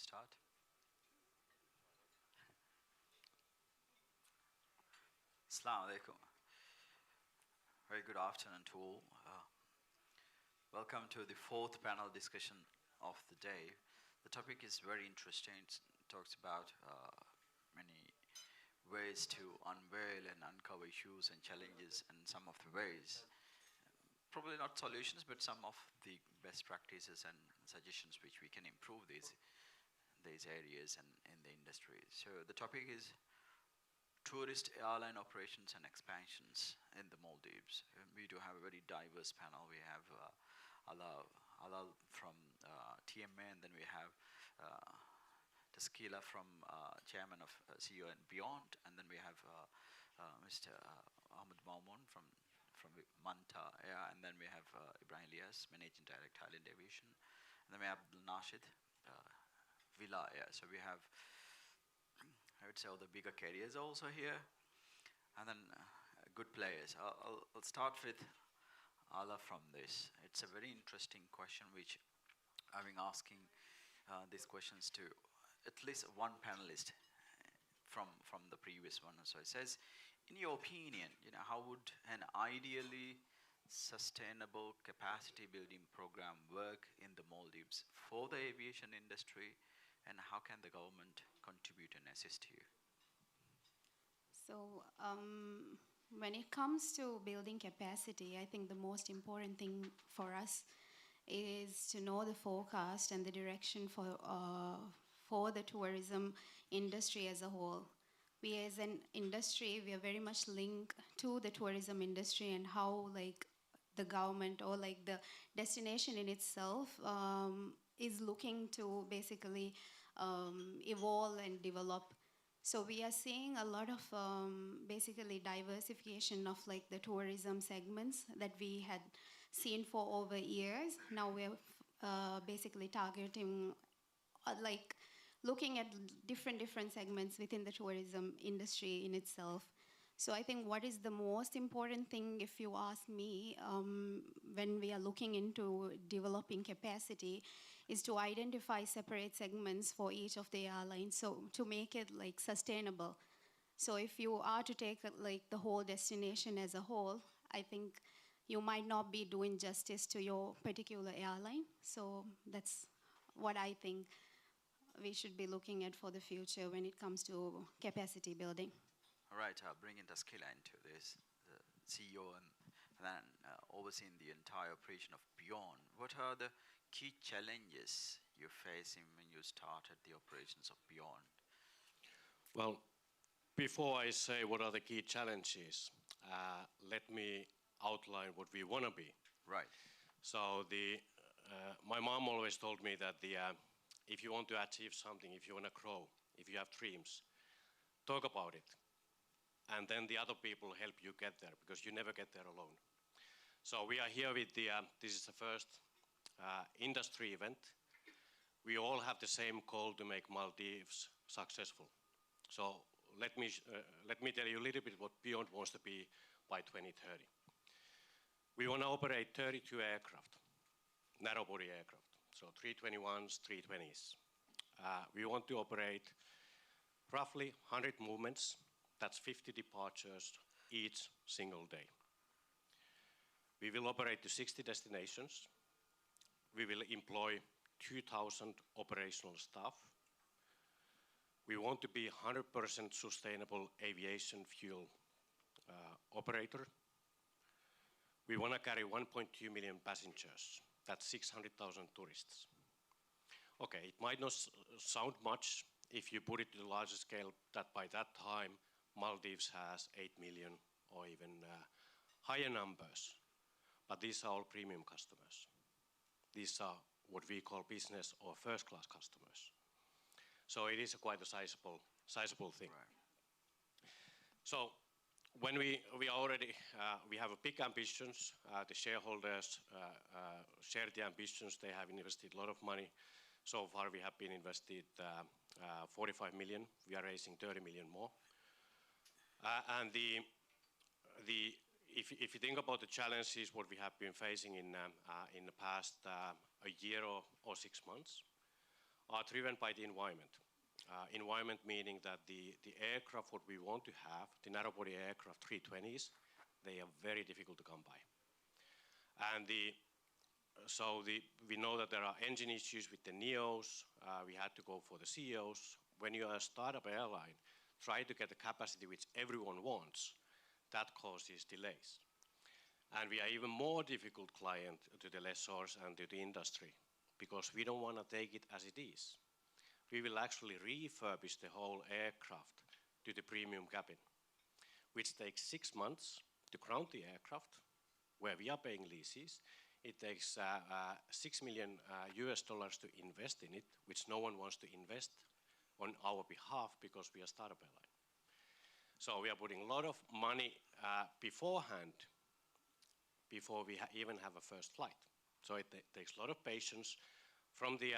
start? Assalamu alaikum. Very good afternoon to all. Welcome to the fourth panel discussion of the day. The topic is very interesting. It talks about many ways to unveil and uncover issues and challenges, and some of the ways, probably not solutions, but some of the best practices and suggestions which we can improve these areas and in the industry. So the topic is tourist airline operations and expansions in the Maldives. We do have a very diverse panel. We have Alal from TMA, and then we have Taskila from chairman of CEO and Beyond, and then we have Mr. Ahmed Maumoon from Manta Air, and then we have Ibrahim Elias, managing director, Thailand Aviation, and then we have Nashid, Villa Air. So we have, I would say, all the bigger carriers also here, and then good players. I'll start with Ala from this. It's a very interesting question, which I've been asking these questions to at least one panelist from the previous one. So it says, in your opinion, how would an ideally sustainable capacity building program work in the Maldives for the aviation industry, and how can the government contribute and assist you? So when it comes to building capacity, I think the most important thing for us is to know the forecast and the direction for the tourism industry as a whole. We as an industry, we are very much linked to the tourism industry and how the government or the destination in itself is looking to basically evolve and develop. So we are seeing a lot of basically diversification of the tourism segments that we had seen for over years. Now we're basically targeting looking at different segments within the tourism industry in itself. So I think what is the most important thing, if you ask me, when we are looking into developing capacity, is to identify separate segments for each of the airlines, so to make it sustainable. So if you are to take the whole destination as a whole, I think you might not be doing justice to your particular airline. So that's what I think we should be looking at for the future when it comes to capacity building. All right, bringing Taskila into this, the CEO and then overseeing the entire operation of Beyond. What are the key challenges you're facing when you started the operations of Beyond? Well, before I say what are the key challenges, let me outline what we want to be. Right. So my mom always told me that if you want to achieve something, if you want to grow, if you have dreams, talk about it. And then the other people help you get there, because you never get there alone. So we are here with this is the first industry event. We all have the same goal to make Maldives successful. So let me tell you a little bit what Beyond wants to be by 2030. We want to operate 32 aircraft, narrow body aircraft. So 321s, 320s. We want to operate roughly 100 movements. That's 50 departures each single day. We will operate to 60 destinations. We will employ 2,000 operational staff. We want to be 100% sustainable aviation fuel operator. We want to carry 1.2 million passengers. That's 600,000 tourists. Okay, it might not sound much if you put it to the larger scale, that by that time Maldives has 8 million or even higher numbers. But these are all premium customers. These are what we call business or first class customers. So it is quite a sizable thing. Right. So when we have a big ambitions. The shareholders share the ambitions. They have invested a lot of money. So far we have been invested 45 million. We are raising 30 million more. And if you think about the challenges what we have been facing in the past a year or 6 months, are driven by the environment. Environment meaning that the aircraft what we want to have, the narrow-body aircraft 320s, they are very difficult to come by. And we know that there are engine issues with the NEOs. We had to go for the CEOs. When you are a startup airline, try to get the capacity which everyone wants. That causes delays. And we are even more difficult client to the lessors and to the industry because we don't want to take it as it is. We will actually refurbish the whole aircraft to the premium cabin, which takes 6 months to ground the aircraft, where we are paying leases. It takes $6 million US dollars to invest in it, which no one wants to invest on our behalf because we are a startup airline. So we are putting a lot of money beforehand before we even have a first flight. So it takes a lot of patience from the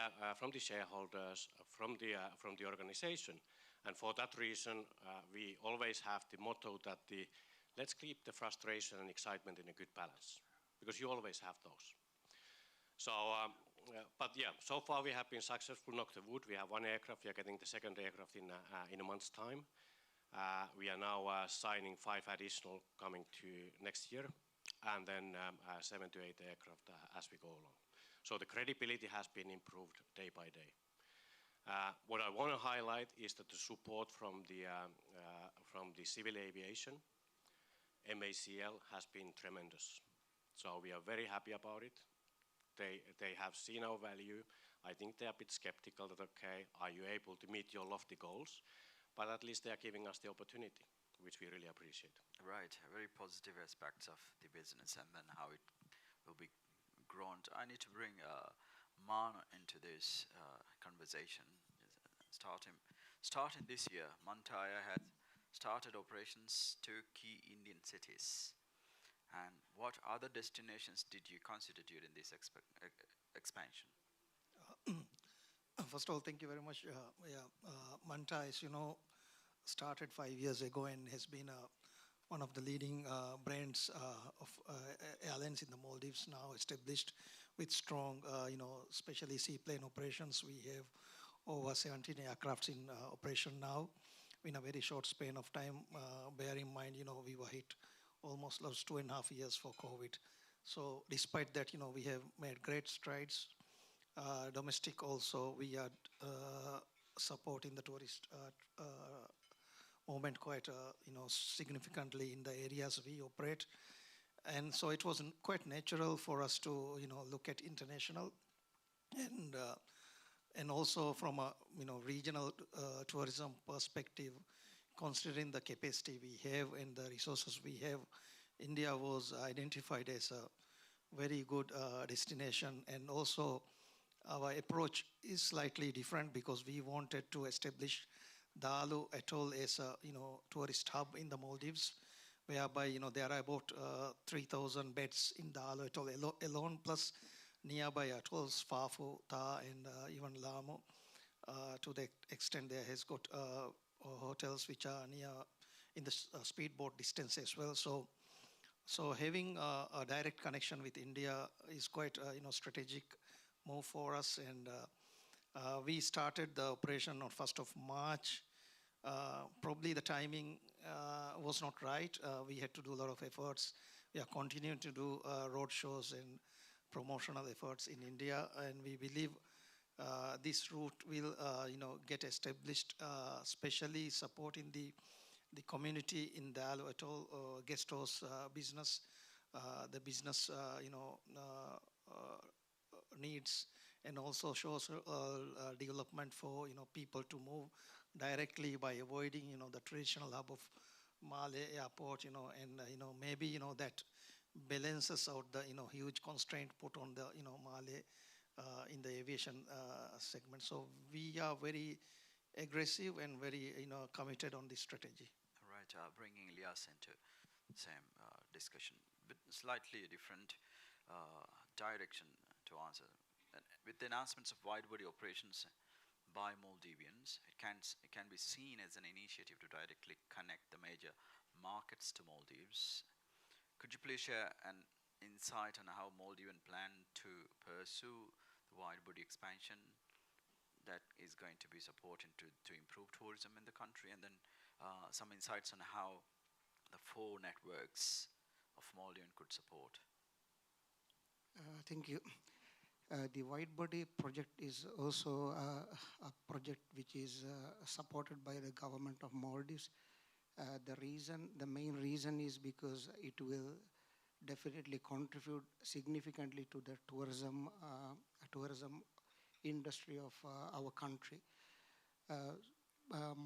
shareholders, from the organization. And for that reason, we always have the motto that let's keep the frustration and excitement in a good balance, because you always have those. So, but yeah, so far we have been successful, knock the wood. We have 1 aircraft, we are getting the 2nd aircraft in a month's time. We are now signing 5 additional coming to next year, and then 7 to 8 aircraft as we go along. So the credibility has been improved day by day. What I want to highlight is that the support from the civil aviation, MACL, has been tremendous. So we are very happy about it. They have seen our value. I think they are a bit skeptical that, okay, are you able to meet your lofty goals? But at least they are giving us the opportunity, which we really appreciate. Right, very positive aspects of the business and then how it will be grown. I need to bring Man into this conversation. Starting this year, Mantaya had started operations to key Indian cities. And what other destinations did you consider during this expansion? First of all, thank you very much. Manta, as you know, started 5 years ago and has been one of the leading brands of airlines in the Maldives, now established with strong, especially seaplane operations. We have over 17 aircrafts in operation now in a very short span of time. Bear in mind, we were hit almost lost 2.5 years for COVID. So despite that, we have made great strides. Domestic also, we are supporting the tourist movement quite, significantly in the areas we operate. And so it was quite natural for us to, look at international and also from a, regional tourism perspective, considering the capacity we have and the resources we have. India was identified as a very good destination, and also our approach is slightly different because we wanted to establish Dalu Atoll as a tourist hub in the Maldives, whereby there are about 3,000 beds in Dalu Atoll alone, plus nearby atolls Fafu, Ta, and even Lamo. To the extent there has got hotels which are near in the speedboat distance as well. So having a direct connection with India is quite strategic move for us, and we started the operation on 1st of March. Probably the timing was not right. We had to do a lot of efforts. We are continuing to do road shows and promotional efforts in India, and we believe this route will get established, especially supporting the community in Dalu Atoll guest house business, the business needs, and also shows development for people to move directly by avoiding the traditional hub of Malé airport, and maybe that balances out the huge constraint put on the Malé in the aviation segment. So we are very aggressive and very committed on this strategy. Right, bringing Elias into the same discussion, but slightly different direction to answer. And with the announcements of wide-body operations by Maldivians, it can be seen as an initiative to directly connect the major markets to Maldives. Could you please share an insight on how Maldivian plan to pursue the wide-body expansion that is going to be supporting to improve tourism in the country, and then some insights on how the four networks of Maldives could support. Thank you. The White Body project is also a project which is supported by the government of Maldives. The main reason is because it will definitely contribute significantly to the tourism industry of our country.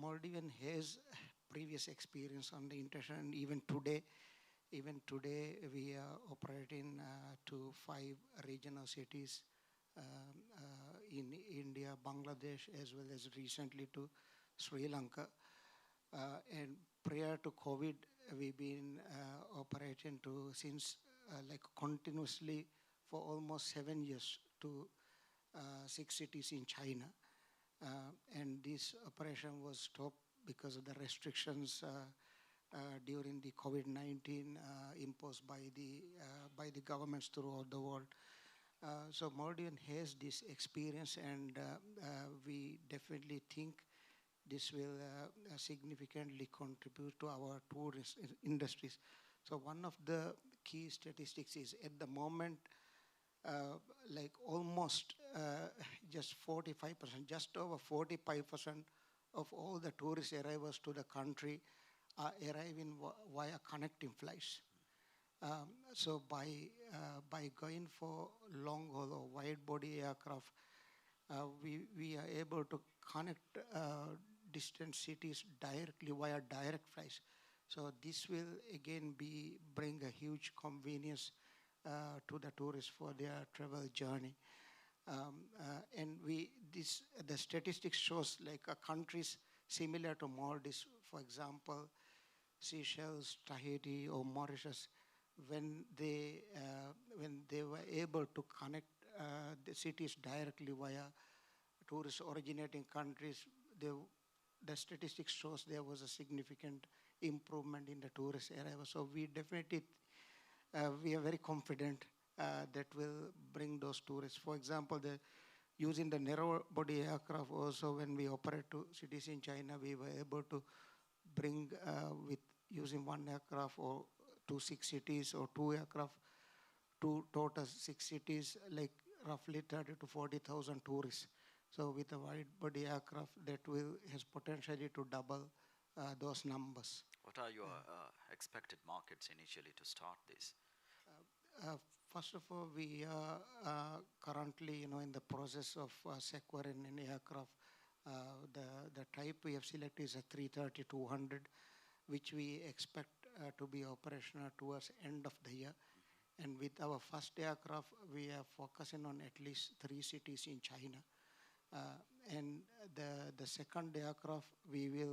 Maldivian has previous experience on the international, and even today we are operating to 5 regional cities in India, Bangladesh, as well as recently to Sri Lanka. And prior to COVID, we've been operating to since like continuously for almost 7 years to 6 cities in China. And this operation was stopped because of the restrictions during the COVID-19 imposed by the governments throughout the world. So Maldivian has this experience, and we definitely think this will significantly contribute to our tourist industries. So one of the key statistics is at the moment, like almost just 45%, just over 45% of all the tourist arrivals to the country are arriving via connecting flights. So by going for long haul or wide body aircraft, we are able to connect distant cities directly via direct flights. So this will again bring a huge convenience to the tourists for their travel journey. And the statistics shows like countries similar to Maldives, for example, Seychelles, Tahiti, or Mauritius, when they were able to connect the cities directly via tourist originating countries, the statistics shows there was a significant improvement in the tourist arrival. So we definitely we are very confident that will bring those tourists. For example, using the narrow body aircraft also, when we operate to cities in China, we were able to bring with using one aircraft or to 6 cities, or 2 aircraft to total 6 cities, like roughly 30 to 40,000 tourists. So with a wide body aircraft, that has potentially to double those numbers. What are your expected markets initially to start this? First of all, we are currently, in the process of securing an aircraft. The type we have selected is a 330-200, which we expect to be operational towards end of the year. And with our first aircraft, we are focusing on at least 3 cities in China. And the second aircraft, we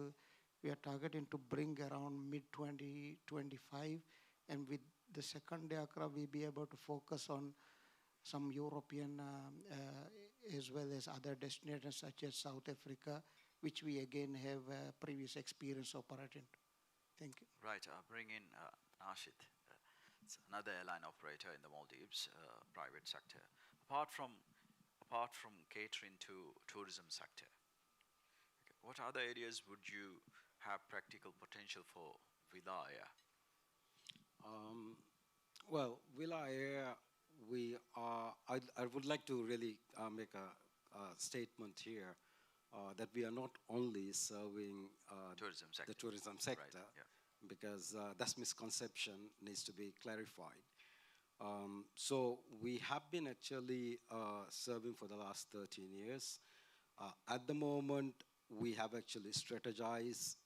are targeting to bring around mid-2025. And with the second aircraft, we'll be able to focus on some European as well as other destinations such as South Africa, which we again have previous experience operating. Thank you. Right, bring in Ashit. It's another airline operator in the Maldives, private sector. Apart from catering to tourism sector, okay, what other areas would you have practical potential for Villa Air? Well, Villa Air, I would like to really make a statement here that we are not only serving Tourism sector. the tourism sector, Right, yeah. because that misconception needs to be clarified. So we have been actually serving for the last 13 years. At the moment, we have actually strategized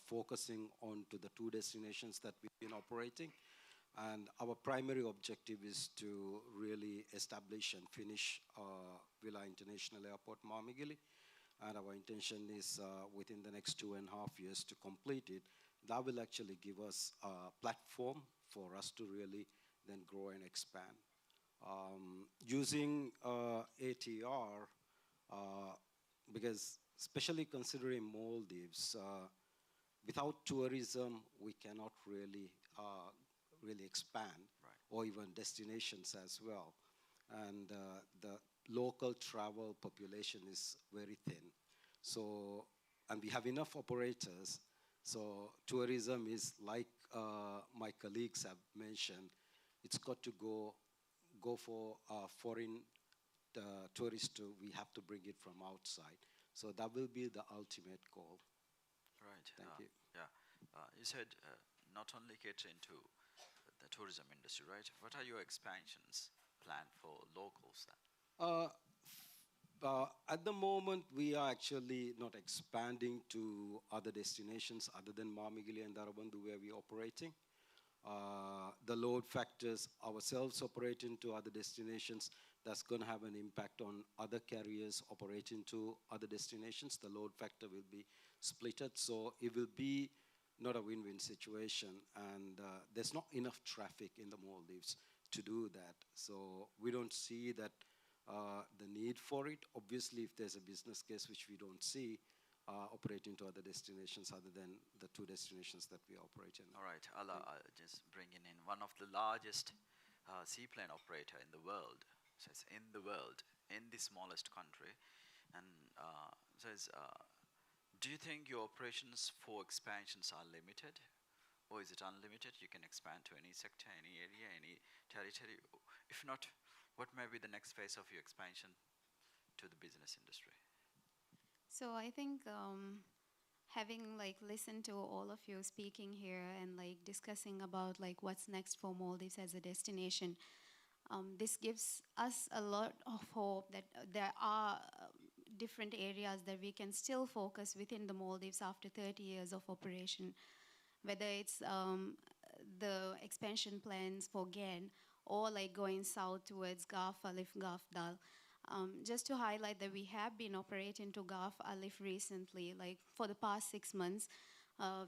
focusing on to the 2 destinations that we've been operating. And our primary objective is to really establish and finish Villa International Airport, Marmigili. And our intention is within the next 2.5 years to complete it. That will actually give us a platform for us to really then grow and expand. Using ATR, because especially considering Maldives, without tourism, we cannot really expand, Right. or even destinations as well. And the local travel population is very thin. So, and we have enough operators. So tourism is like my colleagues have mentioned, it's got to go for foreign tourists we have to bring it from outside. So that will be the ultimate goal. Right. Thank you. Yeah. You said not only catering to the tourism industry, right? What are your expansions planned for locals then? At the moment, we are actually not expanding to other destinations other than Mamigili and Darabandu where we're operating. The load factors ourselves operating to other destinations, that's going to have an impact on other carriers operating to other destinations. The load factor will be splitted, so it will be not a win-win situation, and there's not enough traffic in the Maldives to do that. So we don't see that the need for it. Obviously, if there's a business case, which we don't see, operating to other destinations other than the two destinations that we operate in. All right, I'll just bring in one of the largest seaplane operator in the world, says in the world, in the smallest country, and says, do you think your operations for expansions are limited, or is it unlimited? You can expand to any sector, any area, any territory. If not, what may be the next phase of your expansion to the business industry? So I think having like listened to all of you speaking here and like discussing about like what's next for Maldives as a destination, this gives us a lot of hope that there are different areas that we can still focus within the Maldives after 30 years of operation, whether it's the expansion plans for GEN or like going south towards Gaf Alif, Gaf Dal. Just to highlight that we have been operating to Gaf Alif recently, like for the past 6 months,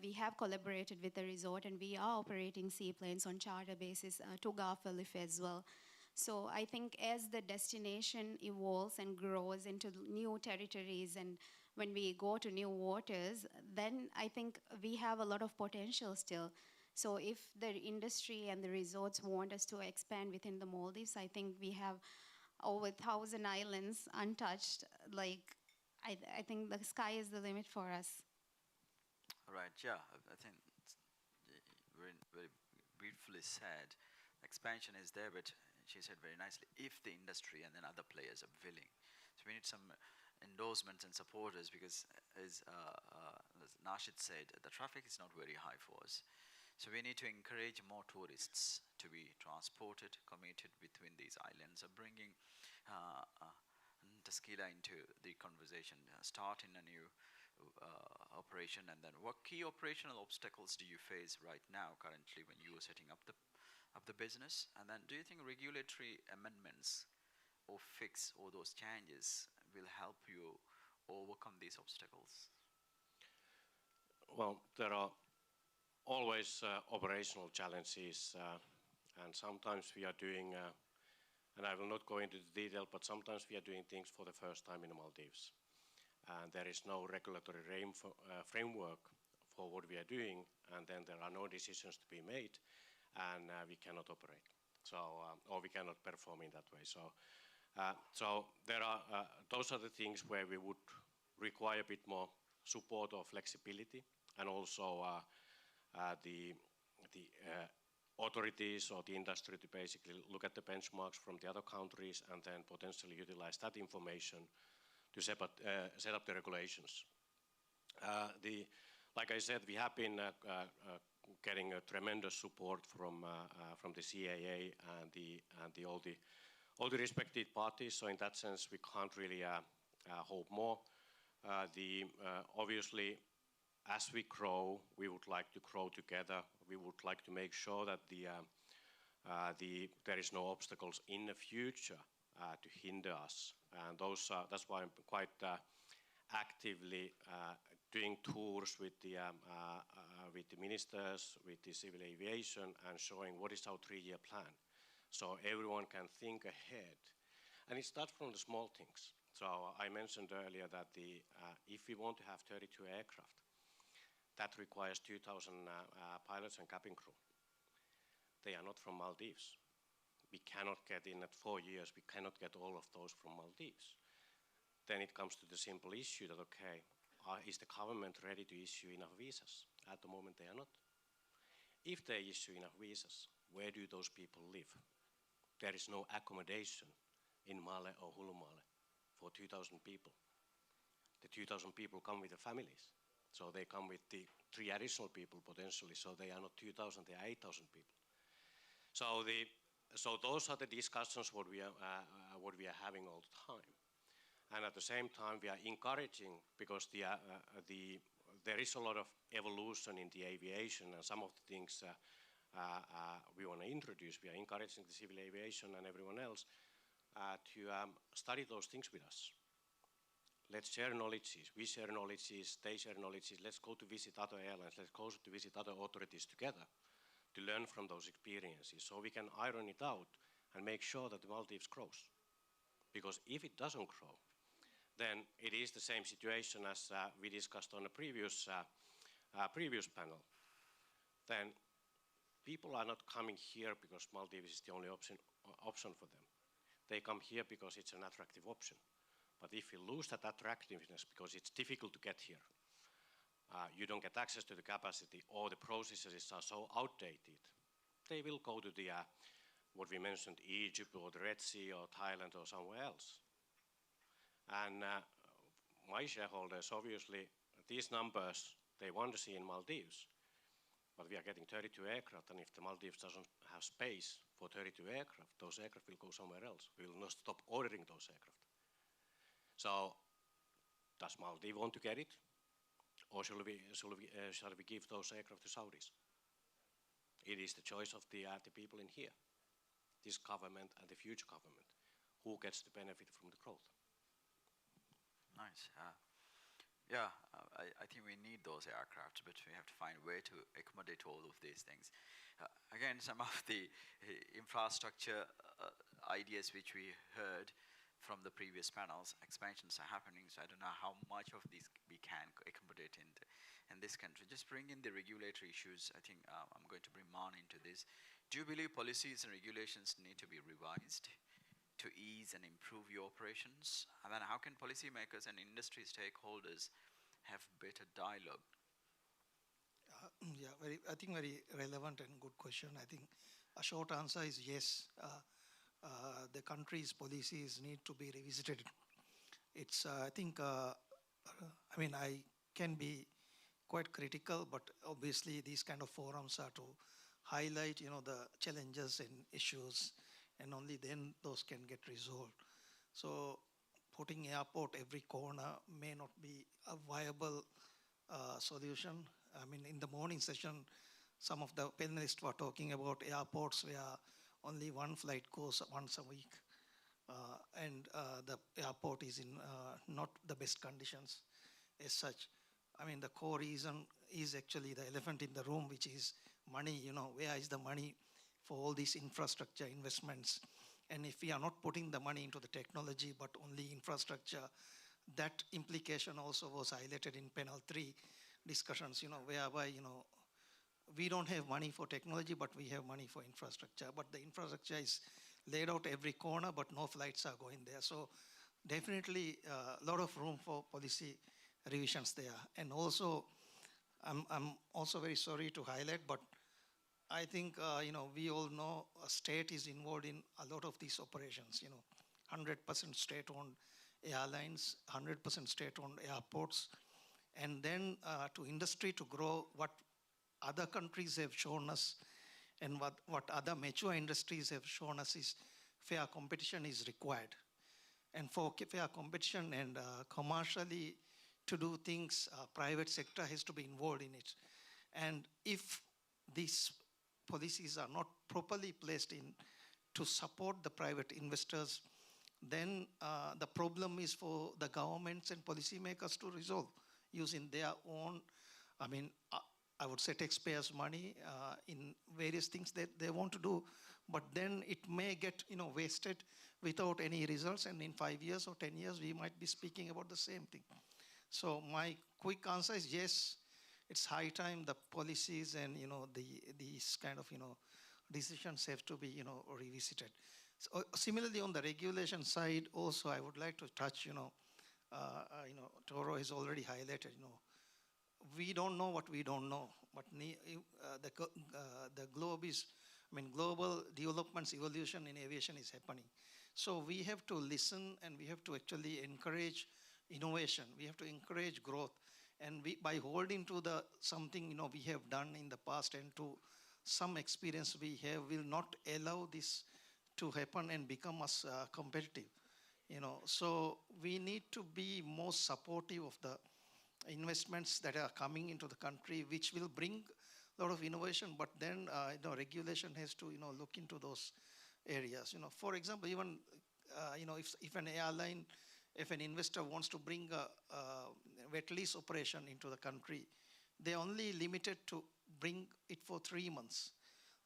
we have collaborated with the resort and we are operating seaplanes on charter basis to Gaf Alif as well. So I think as the destination evolves and grows into new territories and when we go to new waters, then I think we have a lot of potential still. So if the industry and the resorts want us to expand within the Maldives, I think we have over 1,000 islands untouched. Like, I think the sky is the limit for us. Right, yeah, I think it's very, very beautifully said. Expansion is there, but she said very nicely, if the industry and then other players are willing. So we need some endorsements and supporters because, as Nashid said, the traffic is not very high for us. So we need to encourage more tourists to be transported, commuted between these islands, bringing Taskila into the conversation, starting a new operation, and then what key operational obstacles do you face right now currently when you are setting up the business? And then do you think regulatory amendments or fix all those changes will help you overcome these obstacles? Well, there are always operational challenges, and sometimes we are doing, and I will not go into the detail, but sometimes we are doing things for the first time in the Maldives. And there is no regulatory framework for what we are doing, and then there are no decisions to be made, and we cannot operate. So, or we cannot perform in that way. So there are, those are the things where we would require a bit more support or flexibility, and also the authorities or the industry to basically look at the benchmarks from the other countries and then potentially utilize that information to set up the regulations. Like I said, we have been getting a tremendous support from the CAA and all the respected parties. So in that sense, we can't really hope more. Obviously, as we grow, we would like to grow together. We would like to make sure that there is no obstacles in the future to hinder us. And that's why I'm quite actively doing tours with the ministers, with the civil aviation, and showing what is our 3-year plan. So everyone can think ahead. And it starts from the small things. So I mentioned earlier that if we want to have 32 aircraft, that requires 2,000 pilots and cabin crew. They are not from Maldives. we cannot get in at 4 years, we cannot get all of those from Maldives. Then it comes to the simple issue that, okay, is the government ready to issue enough visas? At the moment, they are not. If they issue enough visas, where do those people live? There is no accommodation in Malé or Hulumale for 2,000 people. The 2,000 people come with their families. So they come with the 3 additional people potentially. So they are not 2,000, they are 8,000 people. So those are the discussions what we are having all the time. And at the same time, we are encouraging, because there is a lot of evolution in the aviation, and some of the things we want to introduce. We are encouraging the civil aviation and everyone else to study those things with us. Let's share knowledges. We share knowledges, they share knowledges. Let's go to visit other airlines. Let's go to visit other authorities together to learn from those experiences, so we can iron it out and make sure that the Maldives grows. Because if it doesn't grow, then it is the same situation as we discussed on a previous panel. Then people are not coming here because Maldives is the only option for them. They come here because it's an attractive option. But if we lose that attractiveness because it's difficult to get here, you don't get access to the capacity, or the processes are so outdated, they will go to the, what we mentioned, Egypt or the Red Sea or Thailand or somewhere else. And my shareholders, obviously, these numbers, they want to see in Maldives. But we are getting 32 aircraft, and if the Maldives doesn't have space for 32 aircraft, those aircraft will go somewhere else. We will not stop ordering those aircraft. So, does Maldives want to get it? Or shall we give those aircraft to Saudis? It is the choice of the people in here, this government and the future government, who gets the benefit from the growth. Nice. Yeah, I think we need those aircraft, but we have to find a way to accommodate all of these things. Again, some of the infrastructure ideas which we heard from the previous panels, expansions are happening, so I don't know how much of these we can accommodate in this country. Just bring in the regulatory issues. I think I'm going to bring Maan into this. Do you believe policies and regulations need to be revised to ease and improve your operations? And then how can policymakers and industry stakeholders have better dialogue? Yeah, I think very relevant and good question. I think a short answer is yes. The country's policies need to be revisited. It's, I think, I mean, I can be quite critical, but obviously these kind of forums are to highlight, the challenges and issues, and only then those can get resolved. So putting airport every corner may not be a viable solution. I mean, in the morning session, some of the panelists were talking about airports where only one flight goes once a week, and the airport is in not the best conditions as such. I mean, the core reason is actually the elephant in the room, which is money. Where is the money for all these infrastructure investments? And if we are not putting the money into the technology, but only infrastructure, that implication also was highlighted in panel 3 discussions, whereby, we don't have money for technology, but we have money for infrastructure. But the infrastructure is laid out every corner, but no flights are going there. So definitely a lot of room for policy revisions there. And also, I'm also very sorry to highlight, but I think, we all know a state is involved in a lot of these operations, 100% state-owned airlines, 100% state-owned airports. And then to industry to grow, what other countries have shown us and what other mature industries have shown us is fair competition is required. And for fair competition and commercially to do things, private sector has to be involved in it. And if these policies are not properly placed in to support the private investors, then the problem is for the governments and policymakers to resolve using their own, I would say taxpayers' money in various things that they want to do, but then it may get wasted without any results, and in 5 years or 10 years we might be speaking about the same thing. So my quick answer is yes, it's high time the policies and these kind of decisions have to be, revisited. So, similarly, on the regulation side, also I would like to touch, Toro has already highlighted, we don't know what we don't know, but the globe is, global developments, evolution in aviation is happening. So we have to listen and we have to actually encourage innovation. We have to encourage growth. And by holding to the something, we have done in the past and to some experience we have will not allow this to happen and become us competitive. So we need to be more supportive of the investments that are coming into the country, which will bring a lot of innovation. But then, regulation has to, look into those areas. For example, even, if an airline, if an investor wants to bring a wet lease operation into the country, they're only limited to bring it for 3 months.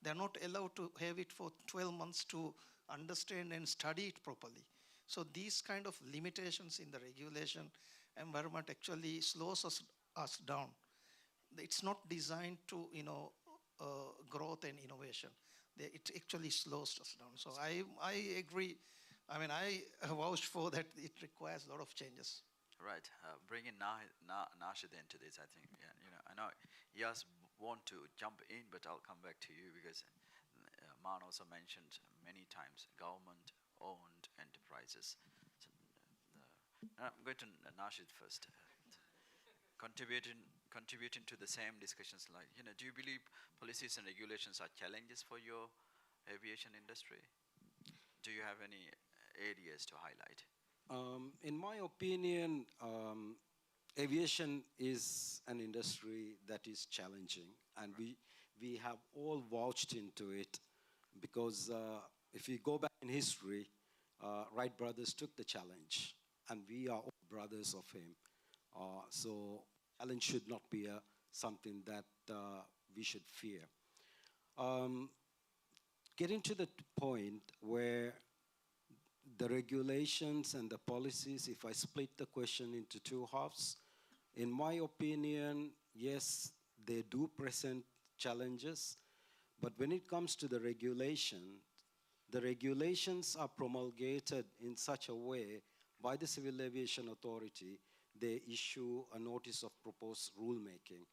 They're not allowed to have it for 12 months to understand and study it properly. So these kind of limitations in the regulation environment actually slows us down. It's not designed to, growth and innovation. It actually slows us down. So I agree. I vouch for that. It requires a lot of changes. Right. Bringing Nashid into this, I think, yeah, I know Yas want to jump in, but I'll come back to you because Man also mentioned many times government-owned enterprises. So, I'm going to Nashid first. Contributing to the same discussions, like, do you believe policies and regulations are challenges for your aviation industry? Do you have any areas to highlight? In my opinion, aviation is an industry that is challenging, and we have all vouched into it because if you go back in history, Wright brothers took the challenge, and we are all brothers of him. So challenge should not be something that we should fear. Getting to the point where the regulations and the policies, if I split the question into two halves, in my opinion, yes, they do present challenges, but when it comes to the regulations are promulgated in such a way by the Civil Aviation Authority, they issue a notice of proposed rulemaking.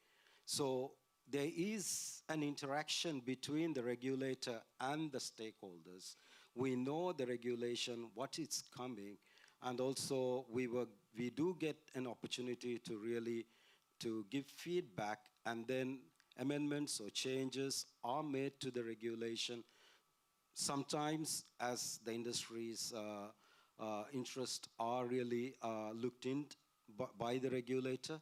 So there is an interaction between the regulator and the stakeholders. We know the regulation, what is coming, and also we do get an opportunity to really to give feedback, and then amendments or changes are made to the regulation. Sometimes, as the industry's interests are really looked into by the regulator.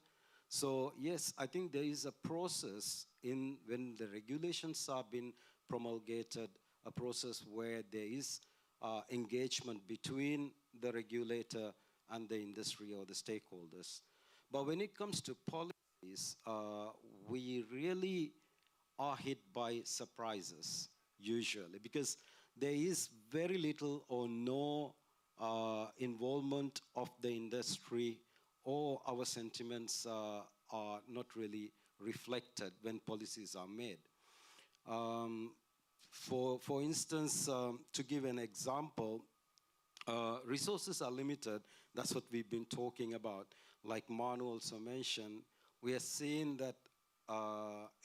So yes, I think there is a process in when the regulations are being promulgated, a process where there is engagement between the regulator and the industry or the stakeholders. But when it comes to policies, we really are hit by surprises usually, because there is very little or no involvement of the industry, or our sentiments are not really reflected when policies are made. For instance, to give an example, resources are limited. That's what we've been talking about. Like Manu also mentioned, we are seeing that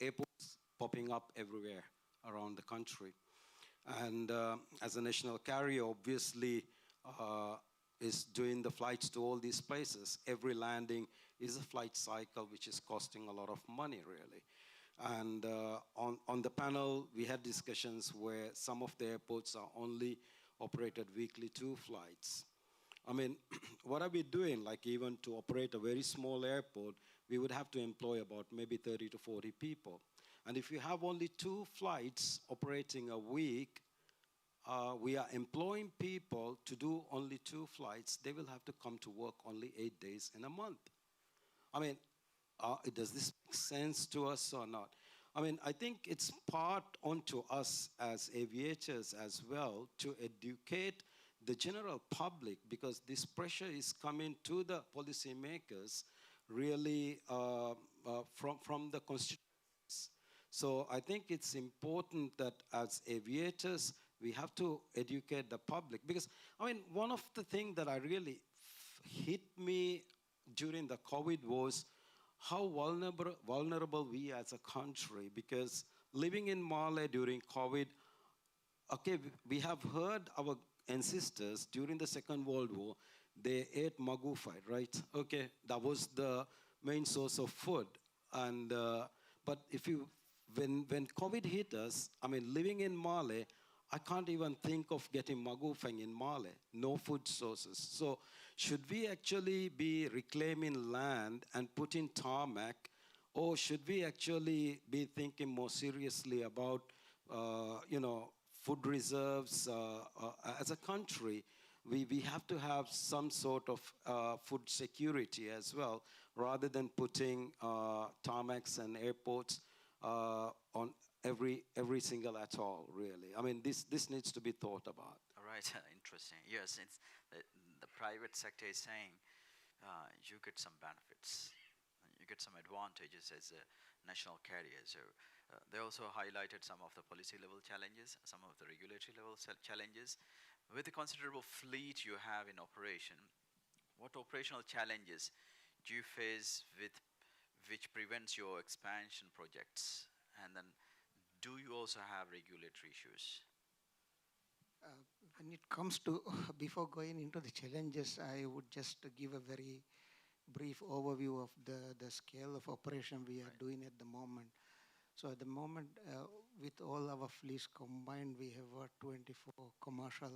airports popping up everywhere around the country. And as a national carrier, obviously, is doing the flights to all these places. Every landing is a flight cycle, which is costing a lot of money, really. And on the panel, we had discussions where some of the airports are only operated weekly 2 flights. I mean, what are we doing? Like, even to operate a very small airport, we would have to employ about maybe 30 to 40 people. And if you have only 2 flights operating a week, we are employing people to do only 2 flights. They will have to come to work only 8 days in a month. I mean, does this make sense to us or not? I mean, I think it's part onto us as aviators as well to educate the general public, because this pressure is coming to the policymakers really from the constituents. So I think it's important that as aviators, we have to educate the public. Because, I mean, one of the things that I really hit me during the COVID was how vulnerable we as a country, because living in Malé during COVID, okay, we have heard our ancestors during the Second World War, they ate magufai, right? Okay, that was the main source of food. And but if you, when COVID hit us, I mean, living in Malé, I can't even think of getting magufeng in Malé. No food sources. So should we actually be reclaiming land and putting tarmac, or should we actually be thinking more seriously about, food reserves as a country? We have to have some sort of food security as well, rather than putting tarmacs and airports on every single atoll, really. I mean, this needs to be thought about. All right, interesting. Yes, it's the private sector is saying you get some benefits, you get some advantages as a national carrier. So they also highlighted some of the policy level challenges, some of the regulatory level challenges. With the considerable fleet you have in operation, what operational challenges do you face with which prevents your expansion projects? And then, do you also have regulatory issues? When it comes to, before going into the challenges, I would just give a very brief overview of the scale of operation we are doing at the moment. So at the moment, with all our fleets combined, we have 24 commercial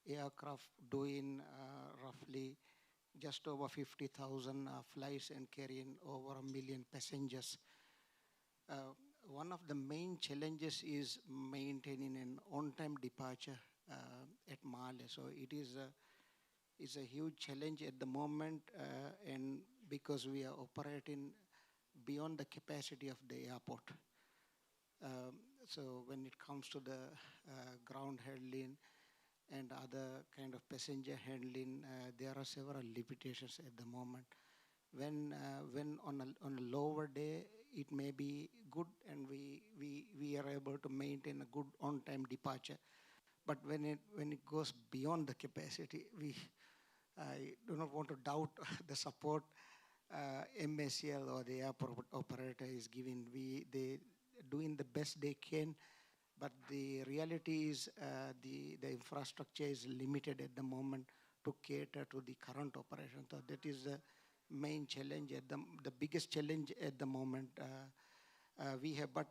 aircraft doing roughly just over 50,000 flights and carrying over 1 million passengers. One of the main challenges is maintaining an on-time departure at Malé. So it is a huge challenge at the moment, and because we are operating beyond the capacity of the airport. So when it comes to the ground handling and other kind of passenger handling, there are several limitations at the moment. When on a lower day, it may be good and we are able to maintain a good on-time departure. But when it goes beyond the capacity, I do not want to doubt the support MSL or the airport operator is giving. They doing the best they can, but the reality is the infrastructure is limited at the moment to cater to the current operation. So that is the main challenge, the biggest challenge at the moment we have. But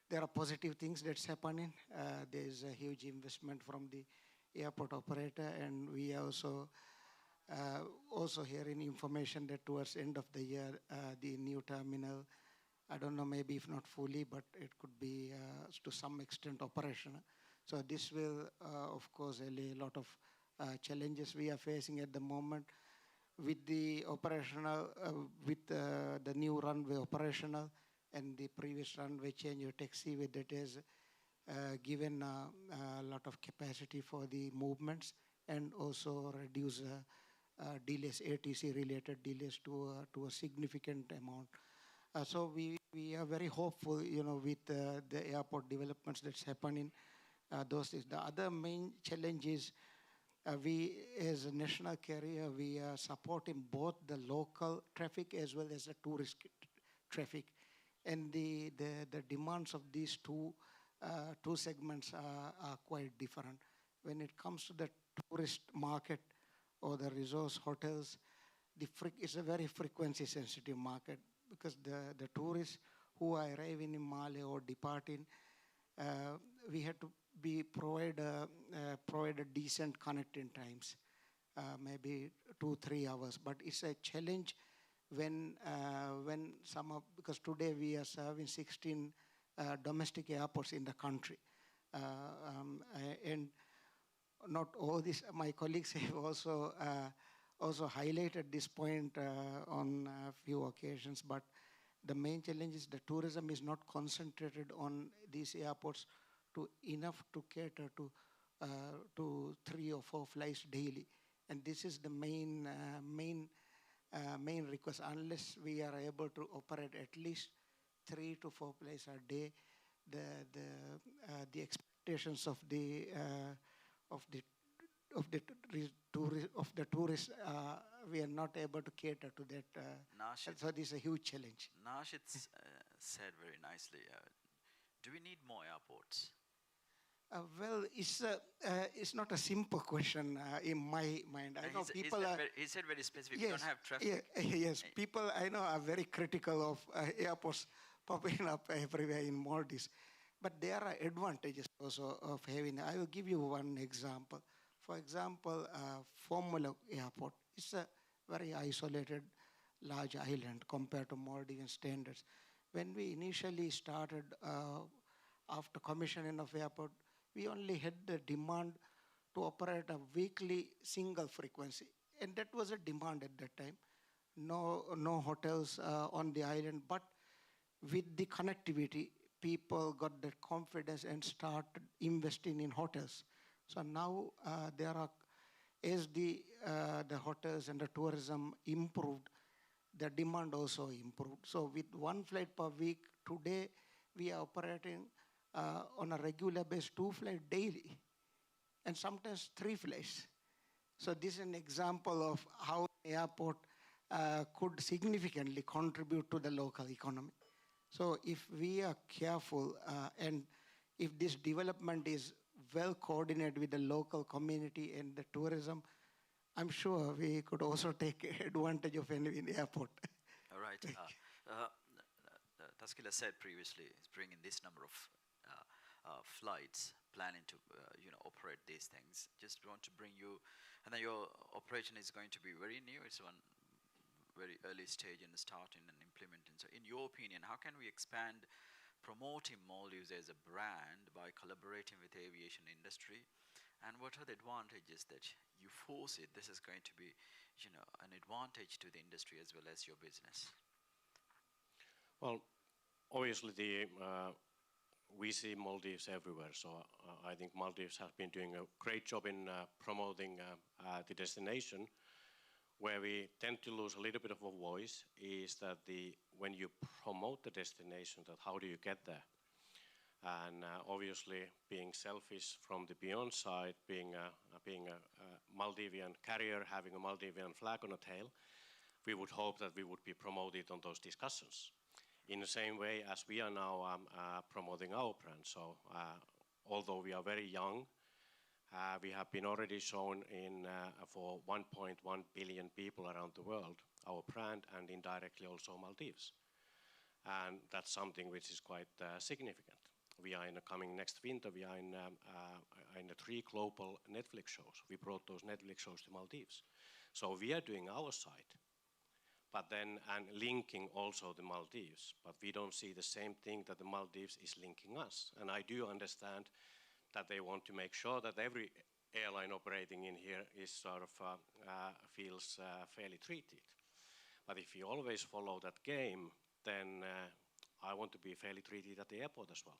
there are positive things that's happening. There is a huge investment from the airport operator, and we are also hearing information that towards end of the year, the new terminal, I don't know, maybe if not fully, but it could be to some extent operational. So this will, of course, allay a lot of challenges we are facing at the moment. With the operational, with the new runway operational and the previous runway change of taxiway, that has given a lot of capacity for the movements and also reduce delays, ATC related delays to a significant amount. So we are very hopeful, with the airport developments that's happening. Those is the other main challenge is we, as a national carrier, we are supporting both the local traffic as well as the tourist traffic, and the demands of these two segments are quite different. When it comes to the tourist market or the resource hotels, it's a very frequency sensitive market, because the tourists who are arriving in Malé or departing, we had to provide a decent connecting times, maybe 2-3 hours. But it's a challenge when because today we are serving 16 domestic airports in the country, and not all this. My colleagues have also highlighted this point on a few occasions, but the main challenge is the tourism is not concentrated on these airports enough to cater to 3 or 4 flights daily, and this is the main request. Unless we are able to operate at least 3 to 4 flights a day. The expectations of the of the tourists, we are not able to cater to that. Nashid, So this is a huge challenge. Nashid said very nicely, do we need more airports? Well, it's not a simple question in my mind. I know people are. He said very specific. We don't have traffic. Yes, people I know are very critical of airports popping up everywhere in Maldives. But there are advantages also of having. I will give you one example. For example, Formula Airport is a very isolated, large island compared to Maldivian standards. When we initially started, after commissioning of airport, we only had the demand to operate a weekly single frequency, and that was a demand at that time. No hotels on the island, but with the connectivity, people got that confidence and started investing in hotels. So now there are, as the hotels and the tourism improved, the demand also improved. So with one flight per week, today we are operating on a regular basis 2 flights daily, and sometimes 3 flights. So this is an example of how an airport could significantly contribute to the local economy. So if we are careful and if this development is well coordinated with the local community and the tourism, I'm sure we could also take advantage of any airport. All right. Taskila said previously, he's bringing this number of flights, planning to operate these things. Just want to bring you, and then your operation is going to be very new. It's one very early stage in starting and implementing. So in your opinion, how can we expand promoting Maldives as a brand by collaborating with the aviation industry? And what are the advantages that you foresee this is going to be, an advantage to the industry as well as your business? Well, obviously we see Maldives everywhere, so I think Maldives has been doing a great job in promoting the destination. Where we tend to lose a little bit of a voice is that when you promote the destination, that how do you get there? And obviously, being selfish from the beyond side, being a Maldivian carrier, having a Maldivian flag on a tail, we would hope that we would be promoted on those discussions. In the same way as we are now promoting our brand. So although we are very young, we have been already shown for 1.1 billion people around the world, our brand, and indirectly also Maldives. And that's something which is quite significant. We are coming next winter, we are in the 3 global Netflix shows. We brought those Netflix shows to Maldives. So we are doing our side, but then and linking also the Maldives. But we don't see the same thing that the Maldives is linking us. And I do understand that they want to make sure that every airline operating in here is sort of feels fairly treated. But if you always follow that game, then I want to be fairly treated at the airport as well.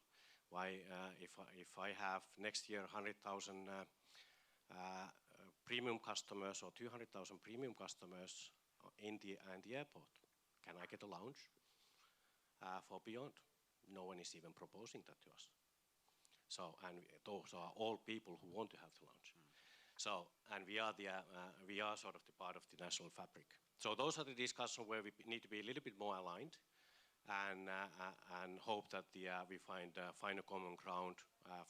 Why, if I have next year 100,000 premium customers or 200,000 premium customers in the airport, can I get a lounge for beyond? No one is even proposing that to us. So, and those are all people who want to have the lounge. So, and we are sort of the part of the national fabric. So those are the discussions where we need to be a little bit more aligned, and hope that we find a common ground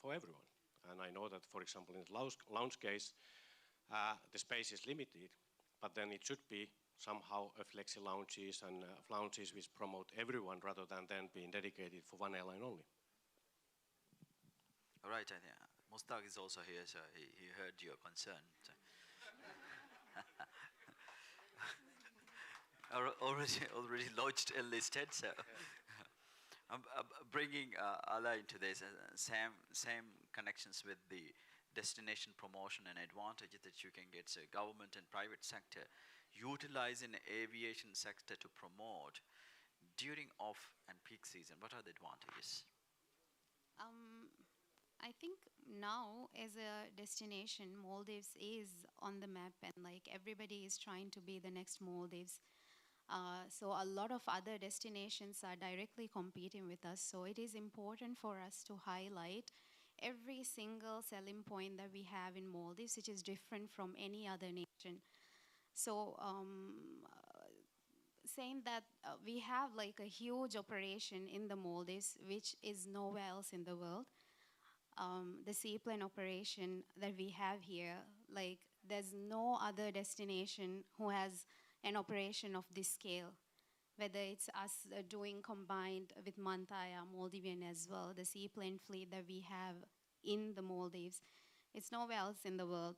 for everyone. And I know that, for example, in the lounge case, the space is limited, but then it should be somehow a flexi lounges and lounges which promote everyone rather than then being dedicated for one airline only. All right, I think Mustaq is also here, so he heard your concern. So. already lodged and listed, so I'm bringing Ala into this. Same connections with the destination promotion and advantages that you can get. So government and private sector utilizing the aviation sector to promote during off and peak season. What are the advantages? I think now as a destination, Maldives is on the map, and like everybody is trying to be the next Maldives. So a lot of other destinations are directly competing with us. So it is important for us to highlight every single selling point that we have in Maldives, which is different from any other nation. So saying that we have like a huge operation in the Maldives, which is nowhere else in the world. The seaplane operation that we have here, like there's no other destination who has an operation of this scale. Whether it's us doing combined with Mantaya, Maldivian as well, the seaplane fleet that we have in the Maldives, it's nowhere else in the world.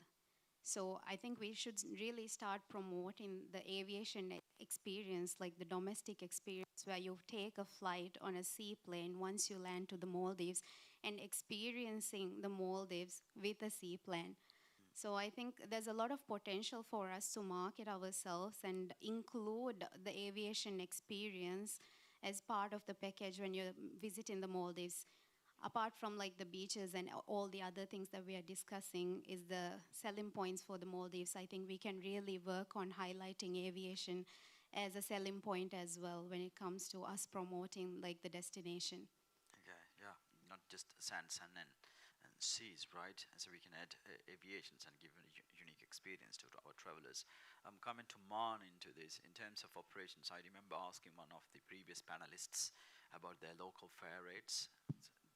So I think we should really start promoting the aviation experience, like the domestic experience, where you take a flight on a seaplane once you land to the Maldives and experiencing the Maldives with a seaplane. So I think there's a lot of potential for us to market ourselves and include the aviation experience as part of the package when you're visiting the Maldives. Apart from like the beaches and all the other things that we are discussing is the selling points for the Maldives. I think we can really work on highlighting aviation as a selling point as well when it comes to us promoting like the destination. Okay, yeah, not just sand, sun, and seas, right? And so we can add aviations and give a unique experience to our travelers. Coming to Man into this, in terms of operations, I remember asking one of the previous panelists about their local fare rates,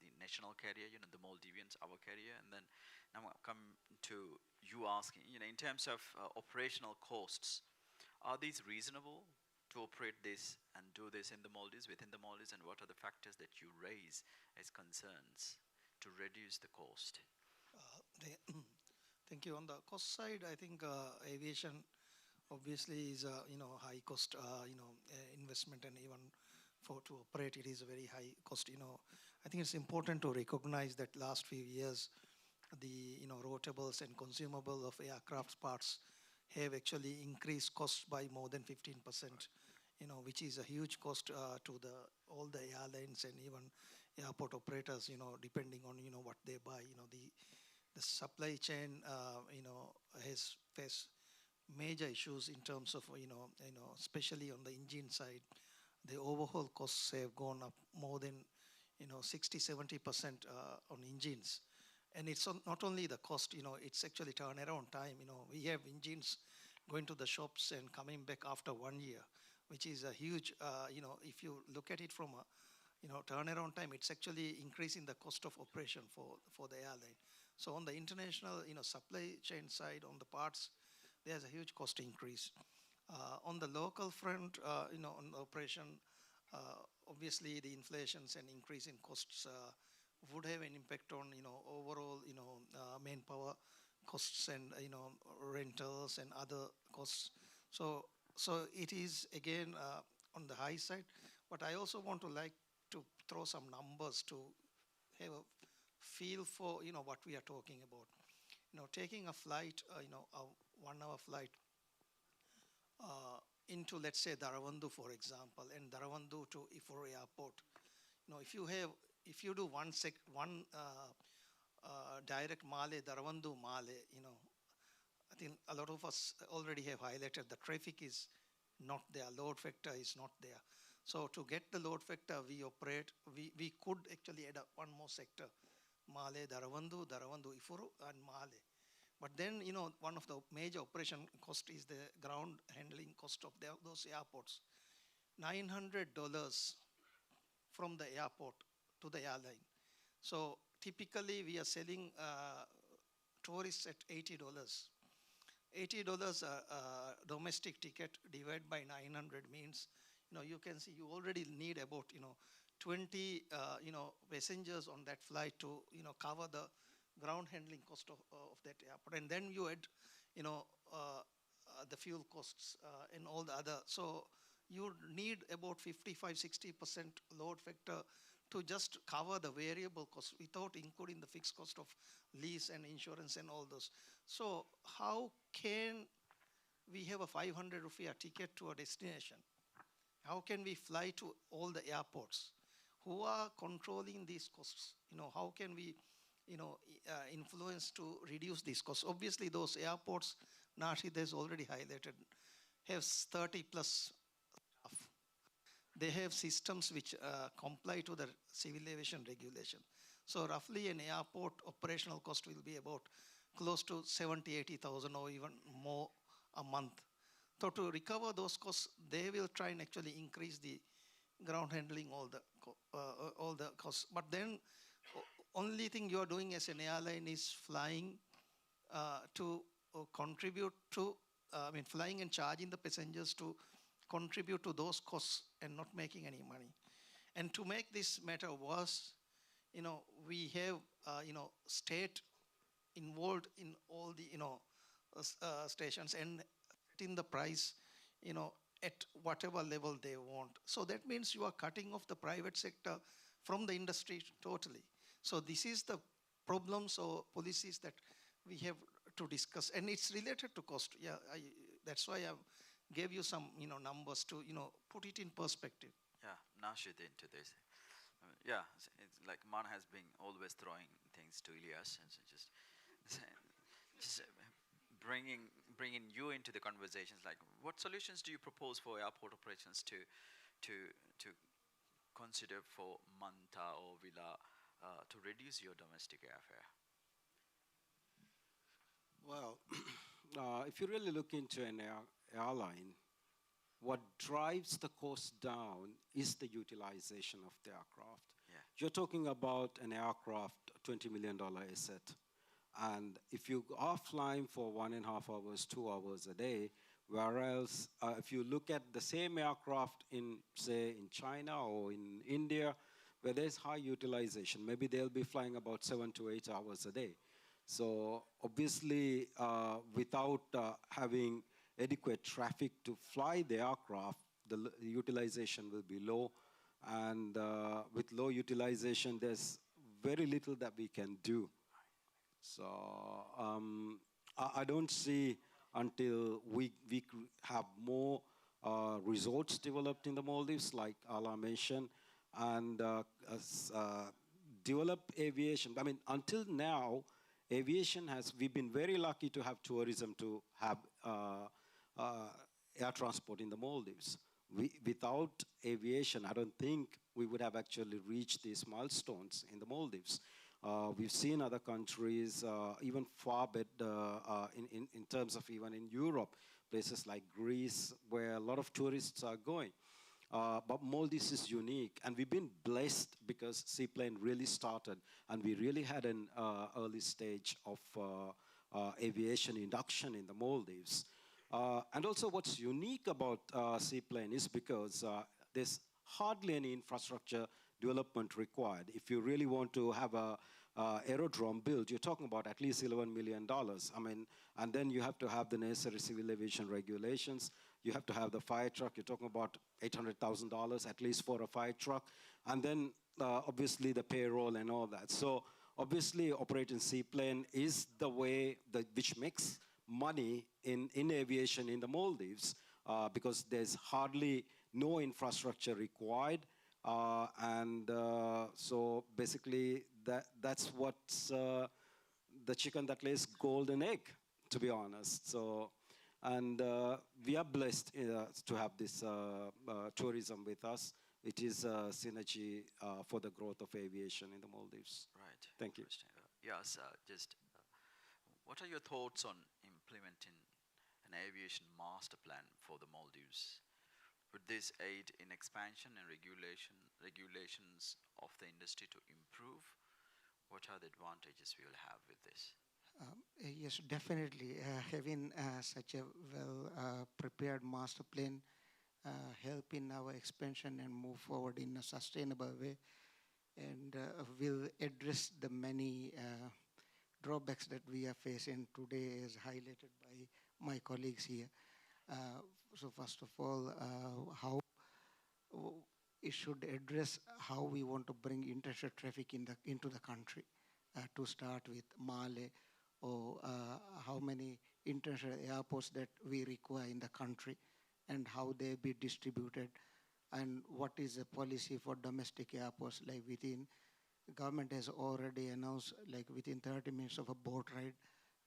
the national carrier, the Maldivians, our carrier, and then now I come to you asking, in terms of operational costs, are these reasonable to operate this and do this in the Maldives, within the Maldives, and what are the factors that you raise as concerns to reduce the cost? Thank you. On the cost side, I think aviation obviously is a high cost investment, and even for to operate it is a very high cost. I think it's important to recognize that last few years the rotables and consumable of aircraft parts have actually increased costs by more than 15%, which is a huge cost to the all the airlines and even airport operators, depending on what they buy. The supply chain has faced major issues in terms of especially on the engine side. The overhaul costs have gone up more than 60-70% on engines, and it's not only the cost, it's actually turnaround time. We have engines going to the shops and coming back after 1 year, which is a huge, if you look at it from a turnaround time, it's actually increasing the cost of operation for the airline. So on the international supply chain side, on the parts, there's a huge cost increase. On the local front, on operation, obviously the inflations and increase in costs would have an impact on overall manpower costs and rentals and other costs. So it is again on the high side, but I also want to like to throw some numbers to have a feel for what we are talking about. Taking a flight, a 1 hour flight into, let's say, Dharavandu, for example, and Dharavandu to Iforo Airport. If you do one direct Malé, Dharavandu Malé, I think a lot of us already have highlighted the traffic is not there, load factor is not there. So to get the load factor, we could actually add one more sector, Malé, Dharavandu, Dharavandu Iforo, and Malé. But then, one of the major operation cost is the ground handling cost of those airports. $900 from the airport to the airline. So typically we are selling tourists at $80. $80 domestic ticket divided by 900 means, you can see you already need about, 20, passengers on that flight to, cover the ground handling cost of that airport. And then you add, the fuel costs and all the other. So you need about 55-60% load factor to just cover the variable costs without including the fixed cost of lease and insurance and all those. So how can we have a 500 rupiah ticket to a destination? How can we fly to all the airports? Who are controlling these costs? How can we influence to reduce these costs? Obviously, those airports, Nashid has already highlighted, have 30 plus they have systems which comply to the civil aviation regulation. So roughly an airport operational cost will be about close to 70, 80,000 or even more a month. So to recover those costs, they will try and actually increase the ground handling, all the costs. But then only thing you are doing as an airline is flying to contribute to, flying and charging the passengers to contribute to those costs and not making any money. And to make this matter worse, we have, state involved in all the, stations and setting the price, at whatever level they want. So that means you are cutting off the private sector from the industry totally. So this is the problems or policies that we have to discuss, and it's related to cost. Yeah, that's why I gave you some, numbers to, put it in perspective. Yeah, Nashid into this. Yeah, it's like Man has been always throwing things to Ilyas, and so just bringing you into the conversations. Like, what solutions do you propose for airport operations to consider for Manta or Villa to reduce your domestic airfare? Well, if you really look into an airline, what drives the cost down is the utilization of the aircraft. Yeah. You're talking about an aircraft, $20 million asset. And if you are flying for 1.5 hours, 2 hours a day, whereas if you look at the same aircraft in, say, in China or in India, where there's high utilization, maybe they'll be flying about 7 to 8 hours a day. So obviously, without having adequate traffic to fly the aircraft, the utilization will be low. And with low utilization, there's very little that we can do. So I don't see until we have more resorts developed in the Maldives, like Ala mentioned, and develop aviation. I mean, until now, we've been very lucky to have tourism, to have air transport in the Maldives. Without aviation, I don't think we would have actually reached these milestones in the Maldives. We've seen other countries, even far better in terms of even in Europe, places like Greece, where a lot of tourists are going. But Maldives is unique, and we've been blessed because seaplane really started, and we really had an early stage of aviation induction in the Maldives. And also what's unique about seaplane is because there's hardly any infrastructure development required. If you really want to have a aerodrome built, you're talking about at least $11 million. I mean, and then you have to have the necessary civil aviation regulations. You have to have the fire truck. You're talking about $800,000 at least for a fire truck. And then obviously the payroll and all that. So obviously operating seaplane is the way which makes money in aviation in the Maldives because there's hardly no infrastructure required. So basically that's what's the chicken that lays golden egg, to be honest. So, and we are blessed to have this tourism with us. It is a synergy for the growth of aviation in the Maldives. Right. Thank you. Yes, what are your thoughts on implementing an aviation master plan for the Maldives? Would this aid in expansion and regulations of the industry to improve? What are the advantages we will have with this? Yes, definitely. Having such a well prepared master plan help in our expansion and move forward in a sustainable way, and will address the many drawbacks that we are facing today, as highlighted by my colleagues here. So first of all, how it should address how we want to bring international traffic into the country. To start with Malé, or how many international airports that we require in the country, and how they be distributed, and what is the policy for domestic airports. Like within, government has already announced, like within 30 minutes of a boat ride,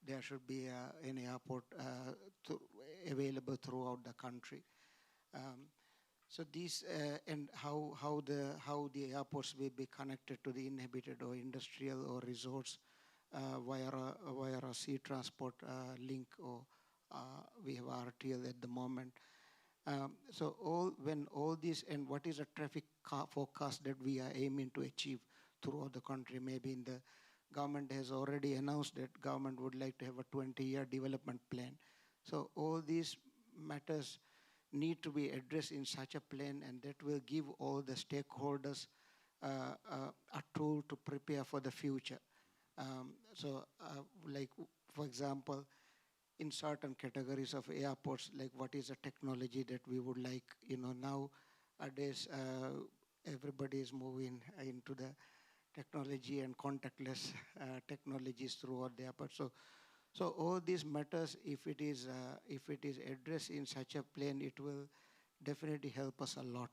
there should be an airport available throughout the country. So these and how the airports will be connected to the inhabited or industrial or resorts via a sea transport link, or we have RTL at the moment. So when all this, and what is a traffic forecast that we are aiming to achieve throughout the country? Maybe in the government has already announced that government would like to have a 20-year development plan. So all these matters need to be addressed in such a plan, and that will give all the stakeholders a tool to prepare for the future. Like for example, in certain categories of airports, like what is the technology that we would like, nowadays everybody is moving into the technology and contactless technologies throughout the airport. So all these matters, if it is addressed in such a plan, it will definitely help us a lot.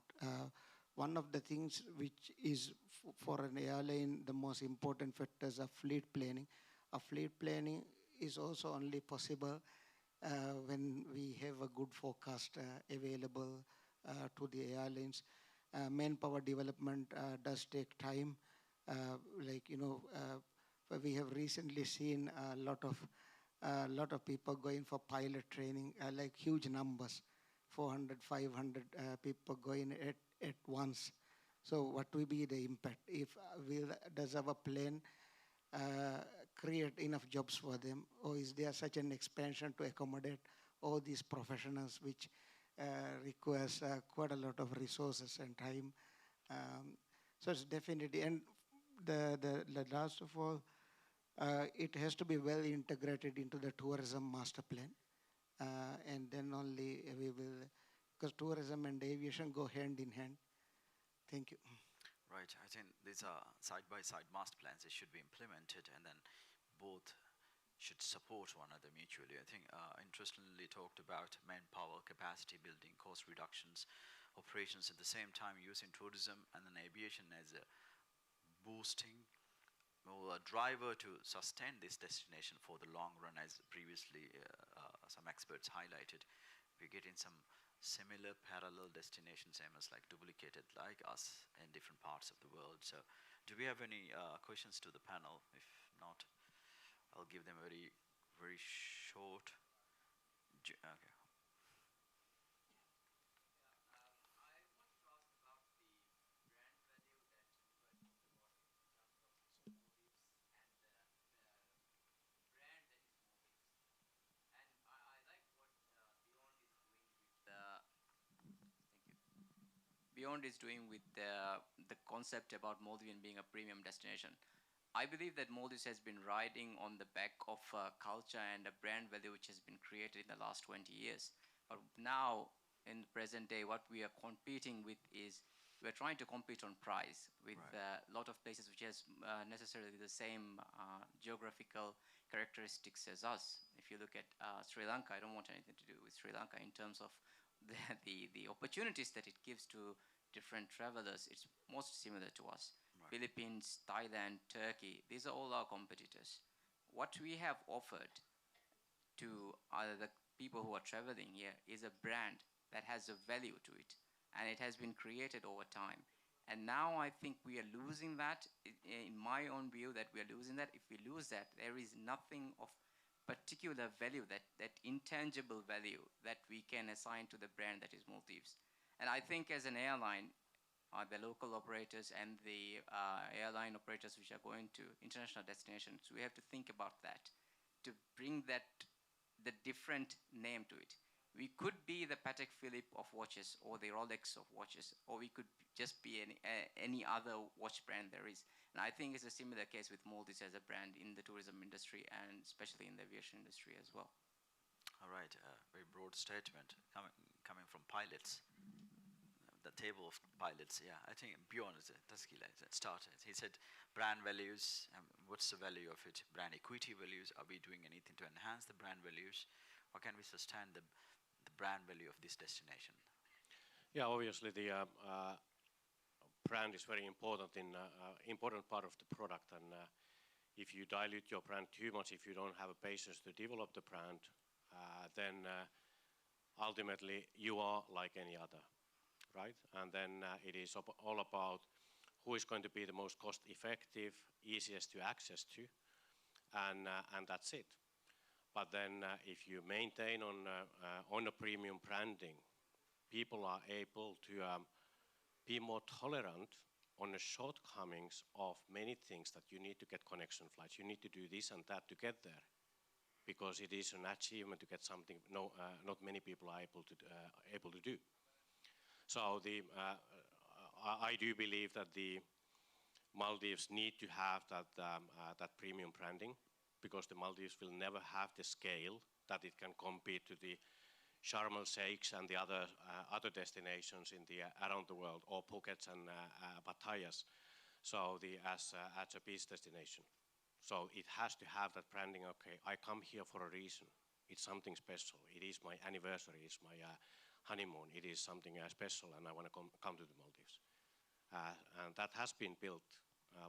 One of the things which is for an airline the most important factors are fleet planning. A fleet planning is also only possible when we have a good forecast available to the airlines. Manpower development does take time. We have recently seen a lot of people going for pilot training, like huge numbers, 400, 500 people going at once. So what will be the impact? If does our plan create enough jobs for them, or is there such an expansion to accommodate all these professionals, which requires quite a lot of resources and time? So it's definitely, and the last of all, it has to be well integrated into the tourism master plan, and then only we will, because tourism and aviation go hand in hand. Thank you. Right. I think these are side-by-side master plans. They should be implemented, and then both should support one another mutually. I think interestingly talked about manpower, capacity building, cost reductions, operations at the same time using tourism and then aviation as a boosting or a driver to sustain this destination for the long run, as previously some experts highlighted. We're getting some similar parallel destinations, same as like duplicated like us in different parts of the world. So do we have any questions to the panel? If not, I'll give them a very short. Okay. Beyond is doing with the concept about Maldives being a premium destination. I believe that Maldives has been riding on the back of culture and a brand value which has been created in the last 20 years. But now, in the present day, what we are competing with is we're trying to compete on price with a lot of places which has necessarily the same geographical characteristics as us. If you look at Sri Lanka, I don't want anything to do with Sri Lanka in terms of the opportunities that it gives to different travelers. It's most similar to us. Right. Philippines, Thailand, Turkey, these are all our competitors. What we have offered to the people who are traveling here is a brand that has a value to it, and it has been created over time. And now I think we are losing that. In my own view, that we are losing that. If we lose that, there is nothing of particular value, that intangible value that we can assign to the brand that is Maldives. And I think as an airline, the local operators and the airline operators which are going to international destinations, we have to think about that, to bring that, the different name to it. We could be the Patek Philippe of watches, or the Rolex of watches, or we could just be any other watch brand there is. And I think it's a similar case with Maldives as a brand in the tourism industry, and especially in the aviation industry as well. All right. Very broad statement coming from pilots. The table of pilots. Yeah, I think Bjorn is started. He said brand values. What's the value of it? Brand equity values. Are we doing anything to enhance the brand values? Or can we sustain the brand value of this destination? Yeah, obviously the brand is very important in important part of the product, and if you dilute your brand too much, if you don't have a basis to develop the brand, then ultimately you are like any other. right? And then it is all about who is going to be the most cost effective, easiest to access to, and that's it. But then if you maintain on a premium branding, people are able to be more tolerant on the shortcomings of many things that you need to get connection flights. You need to do this and that to get there, because it is an achievement to get something not many people are able to do. So I do believe that the Maldives need to have that premium branding, because the Maldives will never have the scale that it can compete to the Sharm el Sheikhs and the other destinations in around the world, or Phuket and Pattayas. So as a beach destination, so it has to have that branding. Okay, I come here for a reason. It's something special. It is my anniversary. It's my honeymoon. It is something special, and I want to come to the Maldives. And that has been built,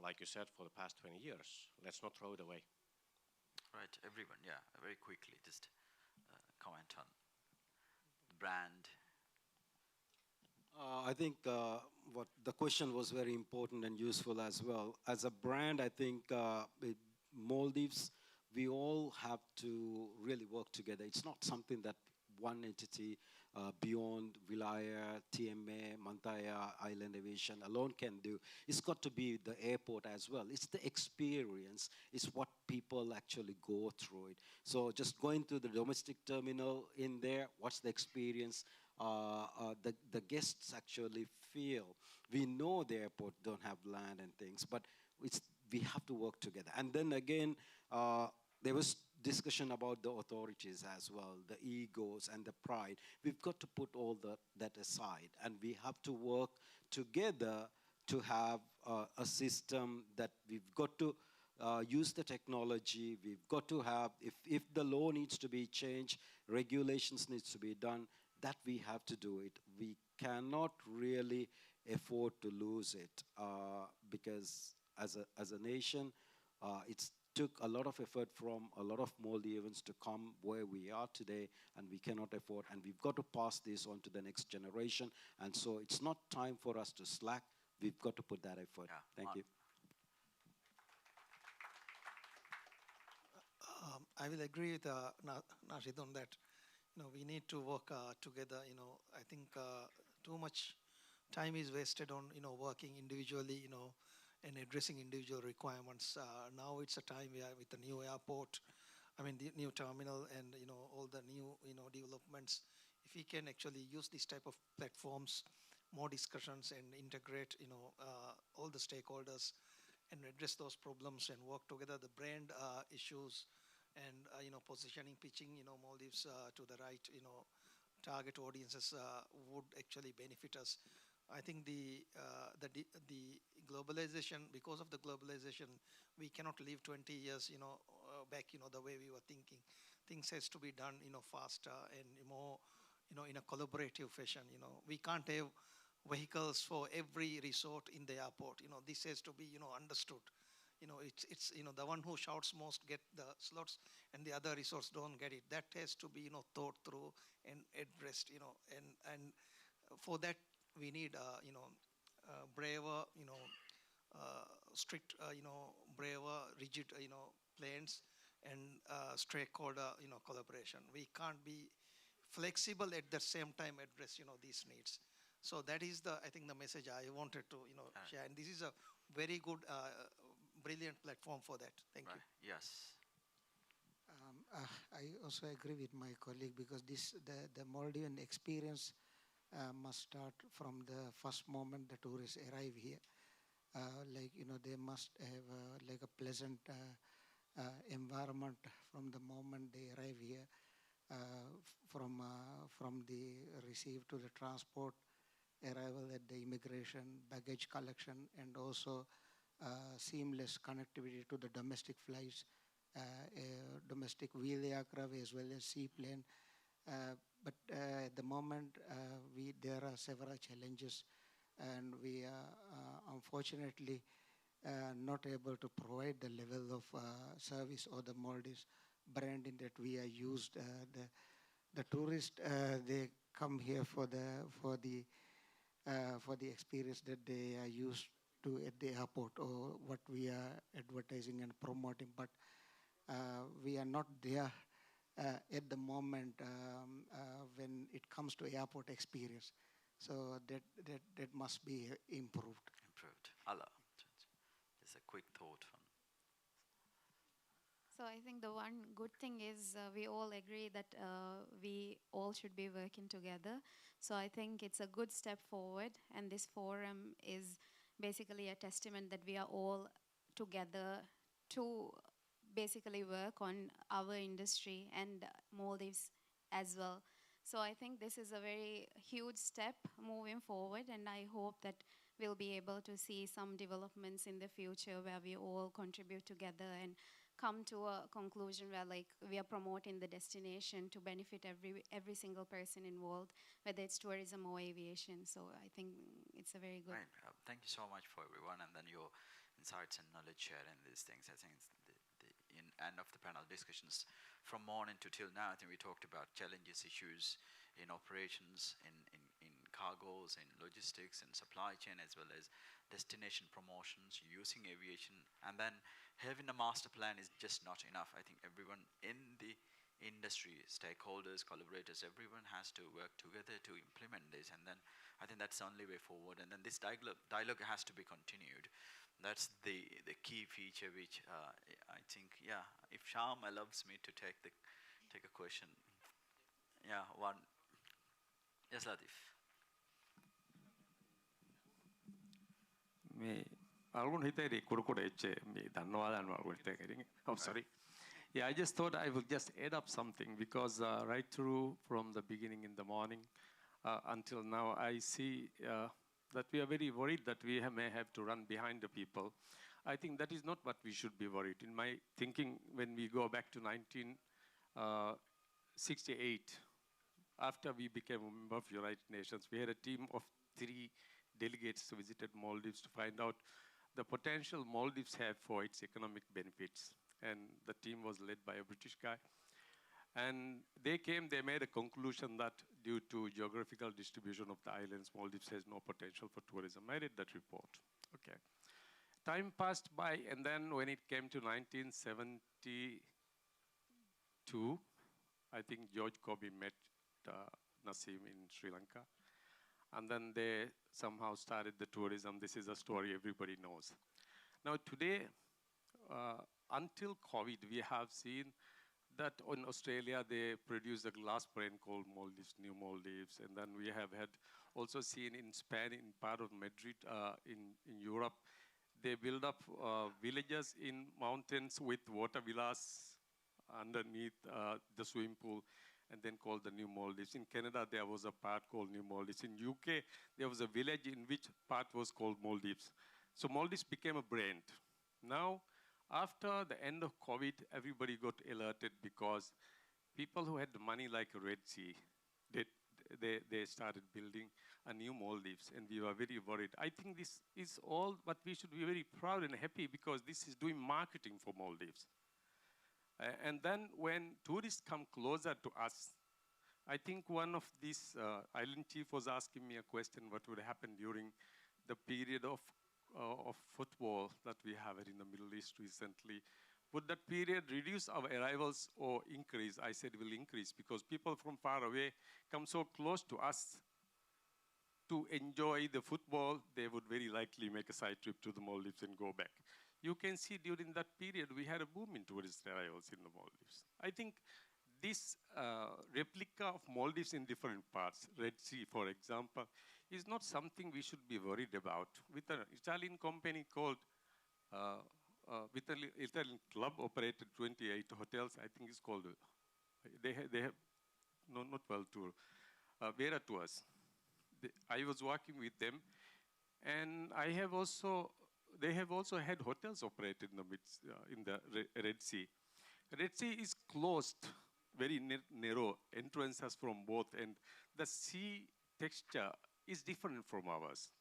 like you said, for the past 20 years. Let's not throw it away. Right, everyone, yeah, very quickly, just comment on the brand. I think what the question was very important and useful as well. As a brand, I think Maldives, we all have to really work together. It's not something that one entity beyond Vilaya, TMA, Mantaya, Island Aviation alone can do. It's got to be the airport as well. It's the experience. It's what people actually go through it. So just going to the domestic terminal in there, what's the experience the guests actually feel? We know the airport don't have land and things, but we have to work together. And then again, there was discussion about the authorities as well, the egos and the pride. We've got to put all that aside, and we have to work together to have a system that we've got to use the technology. We've got to have, if the law needs to be changed, regulations needs to be done, that we have to do it. We cannot really afford to lose it because as a nation, it's took a lot of effort from a lot of Maldivians to come where we are today, and we cannot afford, and we've got to pass this on to the next generation. And so it's not time for us to slack. We've got to put that effort. Yeah. Thank you. I will agree with Nashid on that. We need to work together. I think too much time is wasted on working individually, and addressing individual requirements. Now it's a time where with the new airport, the new terminal, and all the new developments, if we can actually use this type of platforms, more discussions, and integrate all the stakeholders and address those problems and work together, the brand issues and positioning, pitching Maldives to the right target audiences would actually benefit us. I think the globalization, because of the globalization, we cannot live 20 years back the way we were thinking. Things has to be done faster and more in a collaborative fashion. We can't have vehicles for every resort in the airport. This has to be understood. It's the one who shouts most get the slots, and the other resorts don't get it. That has to be thought through and addressed. And for that we need braver, strict, braver, rigid, plans and stakeholder collaboration. We can't be flexible at the same time address these needs. So that is I think the message I wanted to share, and this is a very good brilliant platform for that. Thank you. Yes. I also agree with my colleague, because the Maldivian experience must start from the first moment the tourists arrive here. They must have a pleasant environment from the moment they arrive here, from the receive to the transport, arrival at the immigration, baggage collection, and also seamless connectivity to the domestic flights, domestic wheel aircraft as well as seaplane. But at the moment, there are several challenges, and we are unfortunately not able to provide the level of service or the Maldives branding that we are used. The tourists, they come here for the for the experience that they are used to at the airport or what we are advertising and promoting. But we are not there at the moment when it comes to airport experience. So that must be improved. Improved. Allah. Just a quick thought from. So I think the one good thing is we all agree that we all should be working together. So I think it's a good step forward, and this forum is basically a testament that we are all together to basically work on our industry and Maldives as well. So I think this is a very huge step moving forward, and I hope that we'll be able to see some developments in the future where we all contribute together and come to a conclusion where like we are promoting the destination to benefit every single person involved, whether it's tourism or aviation. So I think it's a very good. Right. Thank you so much for everyone, and then your insights and knowledge shared in these things. I think it's the end of the panel discussions from morning to till now. I think we talked about challenges, issues in operations, in cargoes, in logistics, in supply chain, as well as destination promotions, using aviation, and then having a master plan is just not enough. I think everyone in the industry, stakeholders, collaborators, everyone has to work together to implement this, and then I think that's the only way forward. And then this dialogue has to be continued. That's the key feature, which I think, yeah. If Sham allows me to take a question, yeah, one. Yes, Latif. මේ අලුන් හිතේ කුරුකුඩ එච්ච මේ දන්නවාද අනුවල් හිතේ. Oh, sorry. Yeah, I just thought I would just add up something because right through from the beginning in the morning until now, I see that we are very worried that we may have to run behind the people. I think that is not what we should be worried. In my thinking, when we go back to 1968, after we became a member of United Nations, we had a team of 3 delegates who visited Maldives to find out the potential Maldives have for its economic benefits. And the team was led by a British guy. And they made a conclusion that due to geographical distribution of the islands, Maldives has no potential for tourism. I read that report. Okay. Time passed by, and then when it came to 1972, I think George Kobe met Nassim in Sri Lanka. And then they somehow started the tourism. This is a story everybody knows. Now today, until COVID, we have seen that in Australia, they produce a glass brand called Maldives, New Maldives. And then we have had also seen in Spain, in part of Madrid, in Europe, they build up villages in mountains with water villas underneath the swimming pool, and then called the New Maldives. In Canada, there was a part called New Maldives. In UK, there was a village in which part was called Maldives. So Maldives became a brand. Now, after the end of COVID, everybody got alerted because people who had the money like Red Sea, they started building a new Maldives, and we were very worried. I think this is all, but we should be very proud and happy because this is doing marketing for Maldives. And then when tourists come closer to us, I think one of these island chief was asking me a question, what would happen during the period of football that we have in the Middle East recently. Would that period reduce our arrivals or increase? I said will increase because people from far away come so close to us to enjoy the football, they would very likely make a side trip to the Maldives and go back. You can see during that period, we had a boom in tourist arrivals in the Maldives. I think this replica of Maldives in different parts, Red Sea, for example, is not something we should be worried about. With an Italian company called, with an Italian club operated 28 hotels, I think it's called, they have no, not World Tour, Vera Tours. I was working with them, and they have also had hotels operated in the Red Sea. Red Sea is closed, very narrow entrances from both, and the sea texture is different from ours.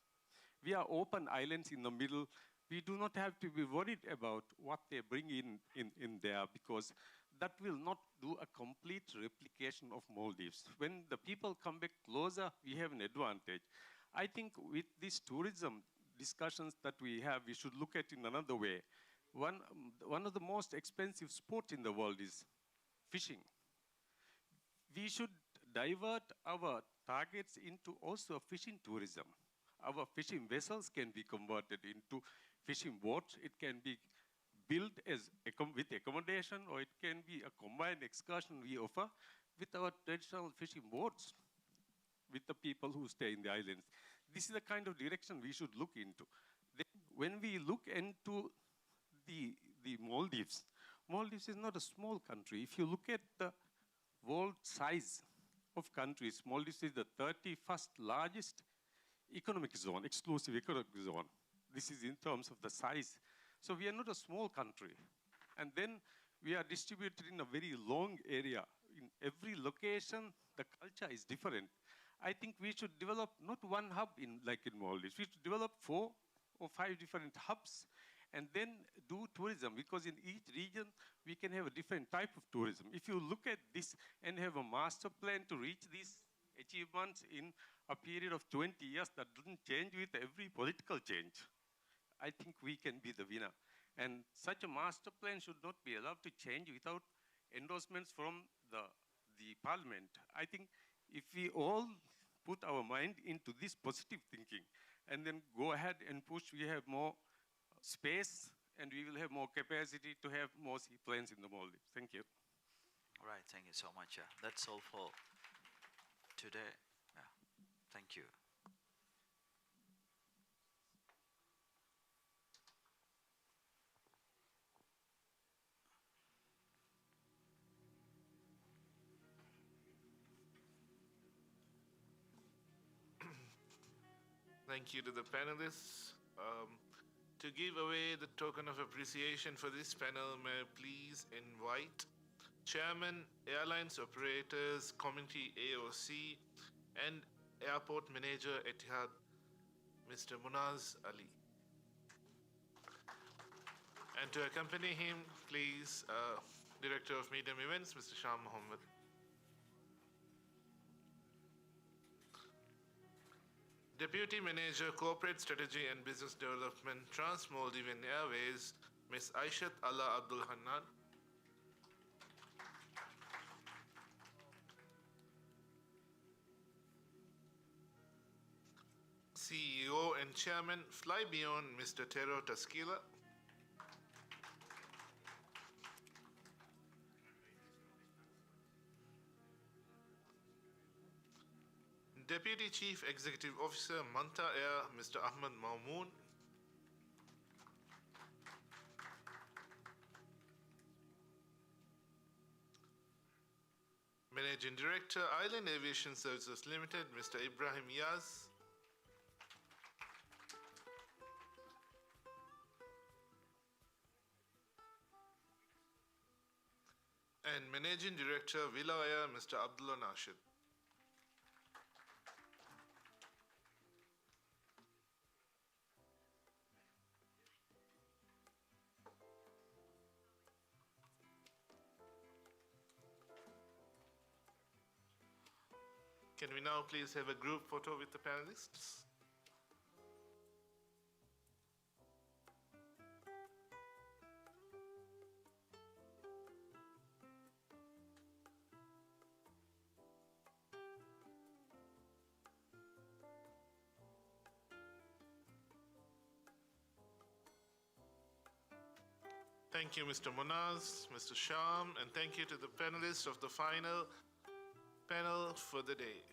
We are open islands in the middle. We do not have to be worried about what they bring in there because that will not do a complete replication of Maldives. When the people come back closer, we have an advantage. I think with these tourism discussions that we have, we should look at it in another way. One of the most expensive sports in the world is fishing. We should divert our targets into also fishing tourism. Our fishing vessels can be converted into fishing boats. It can be built as with accommodation, or it can be a combined excursion we offer with our traditional fishing boats with the people who stay in the islands. This is the kind of direction we should look into. Then when we look into the Maldives, Maldives is not a small country. If you look at the world size of countries, Maldives is the 31st largest economic zone, exclusive economic zone. This is in terms of the size. So we are not a small country. And then we are distributed in a very long area. In every location, the culture is different. I think we should develop not one hub like in Maldives. We should develop 4 or 5 different hubs and then do tourism, because in each region we can have a different type of tourism. If you look at this and have a master plan to reach these achievements in a period of 20 years that doesn't change with every political change, I think we can be the winner. And such a master plan should not be allowed to change without endorsements from the parliament. I think if we all put our mind into this positive thinking and then go ahead and push, we have more space and we will have more capacity to have more seaplanes in the Maldives. Thank you. All right, thank you so much. That's all for today. Yeah, thank you. Thank you to the panelists. To give away the token of appreciation for this panel, may I please invite Chairman, Airlines Operators Committee AOC, and Airport Manager Etihad, Mr. Munaz Ali. And to accompany him, please, Director of Medium Events, Mr. Shah Mohammed. Deputy Manager, Corporate Strategy and Business Development, Trans-Maldivian Airways, Ms. Aishat Allah Abdul Hannan. CEO and Chairman, Fly Beyond, Mr. Tero Taskila. Deputy Chief Executive Officer, Manta Air, Mr. Ahmad Mamoon. Managing Director, Island Aviation Services Limited, Mr. Ibrahim Yaz. And Managing Director, Villa Air, Mr. Abdullah Nashid. Can we now please have a group photo with the panelists? Thank you, Mr. Munaz, Mr. Sham, and thank you to the panelists of the final panel for the day.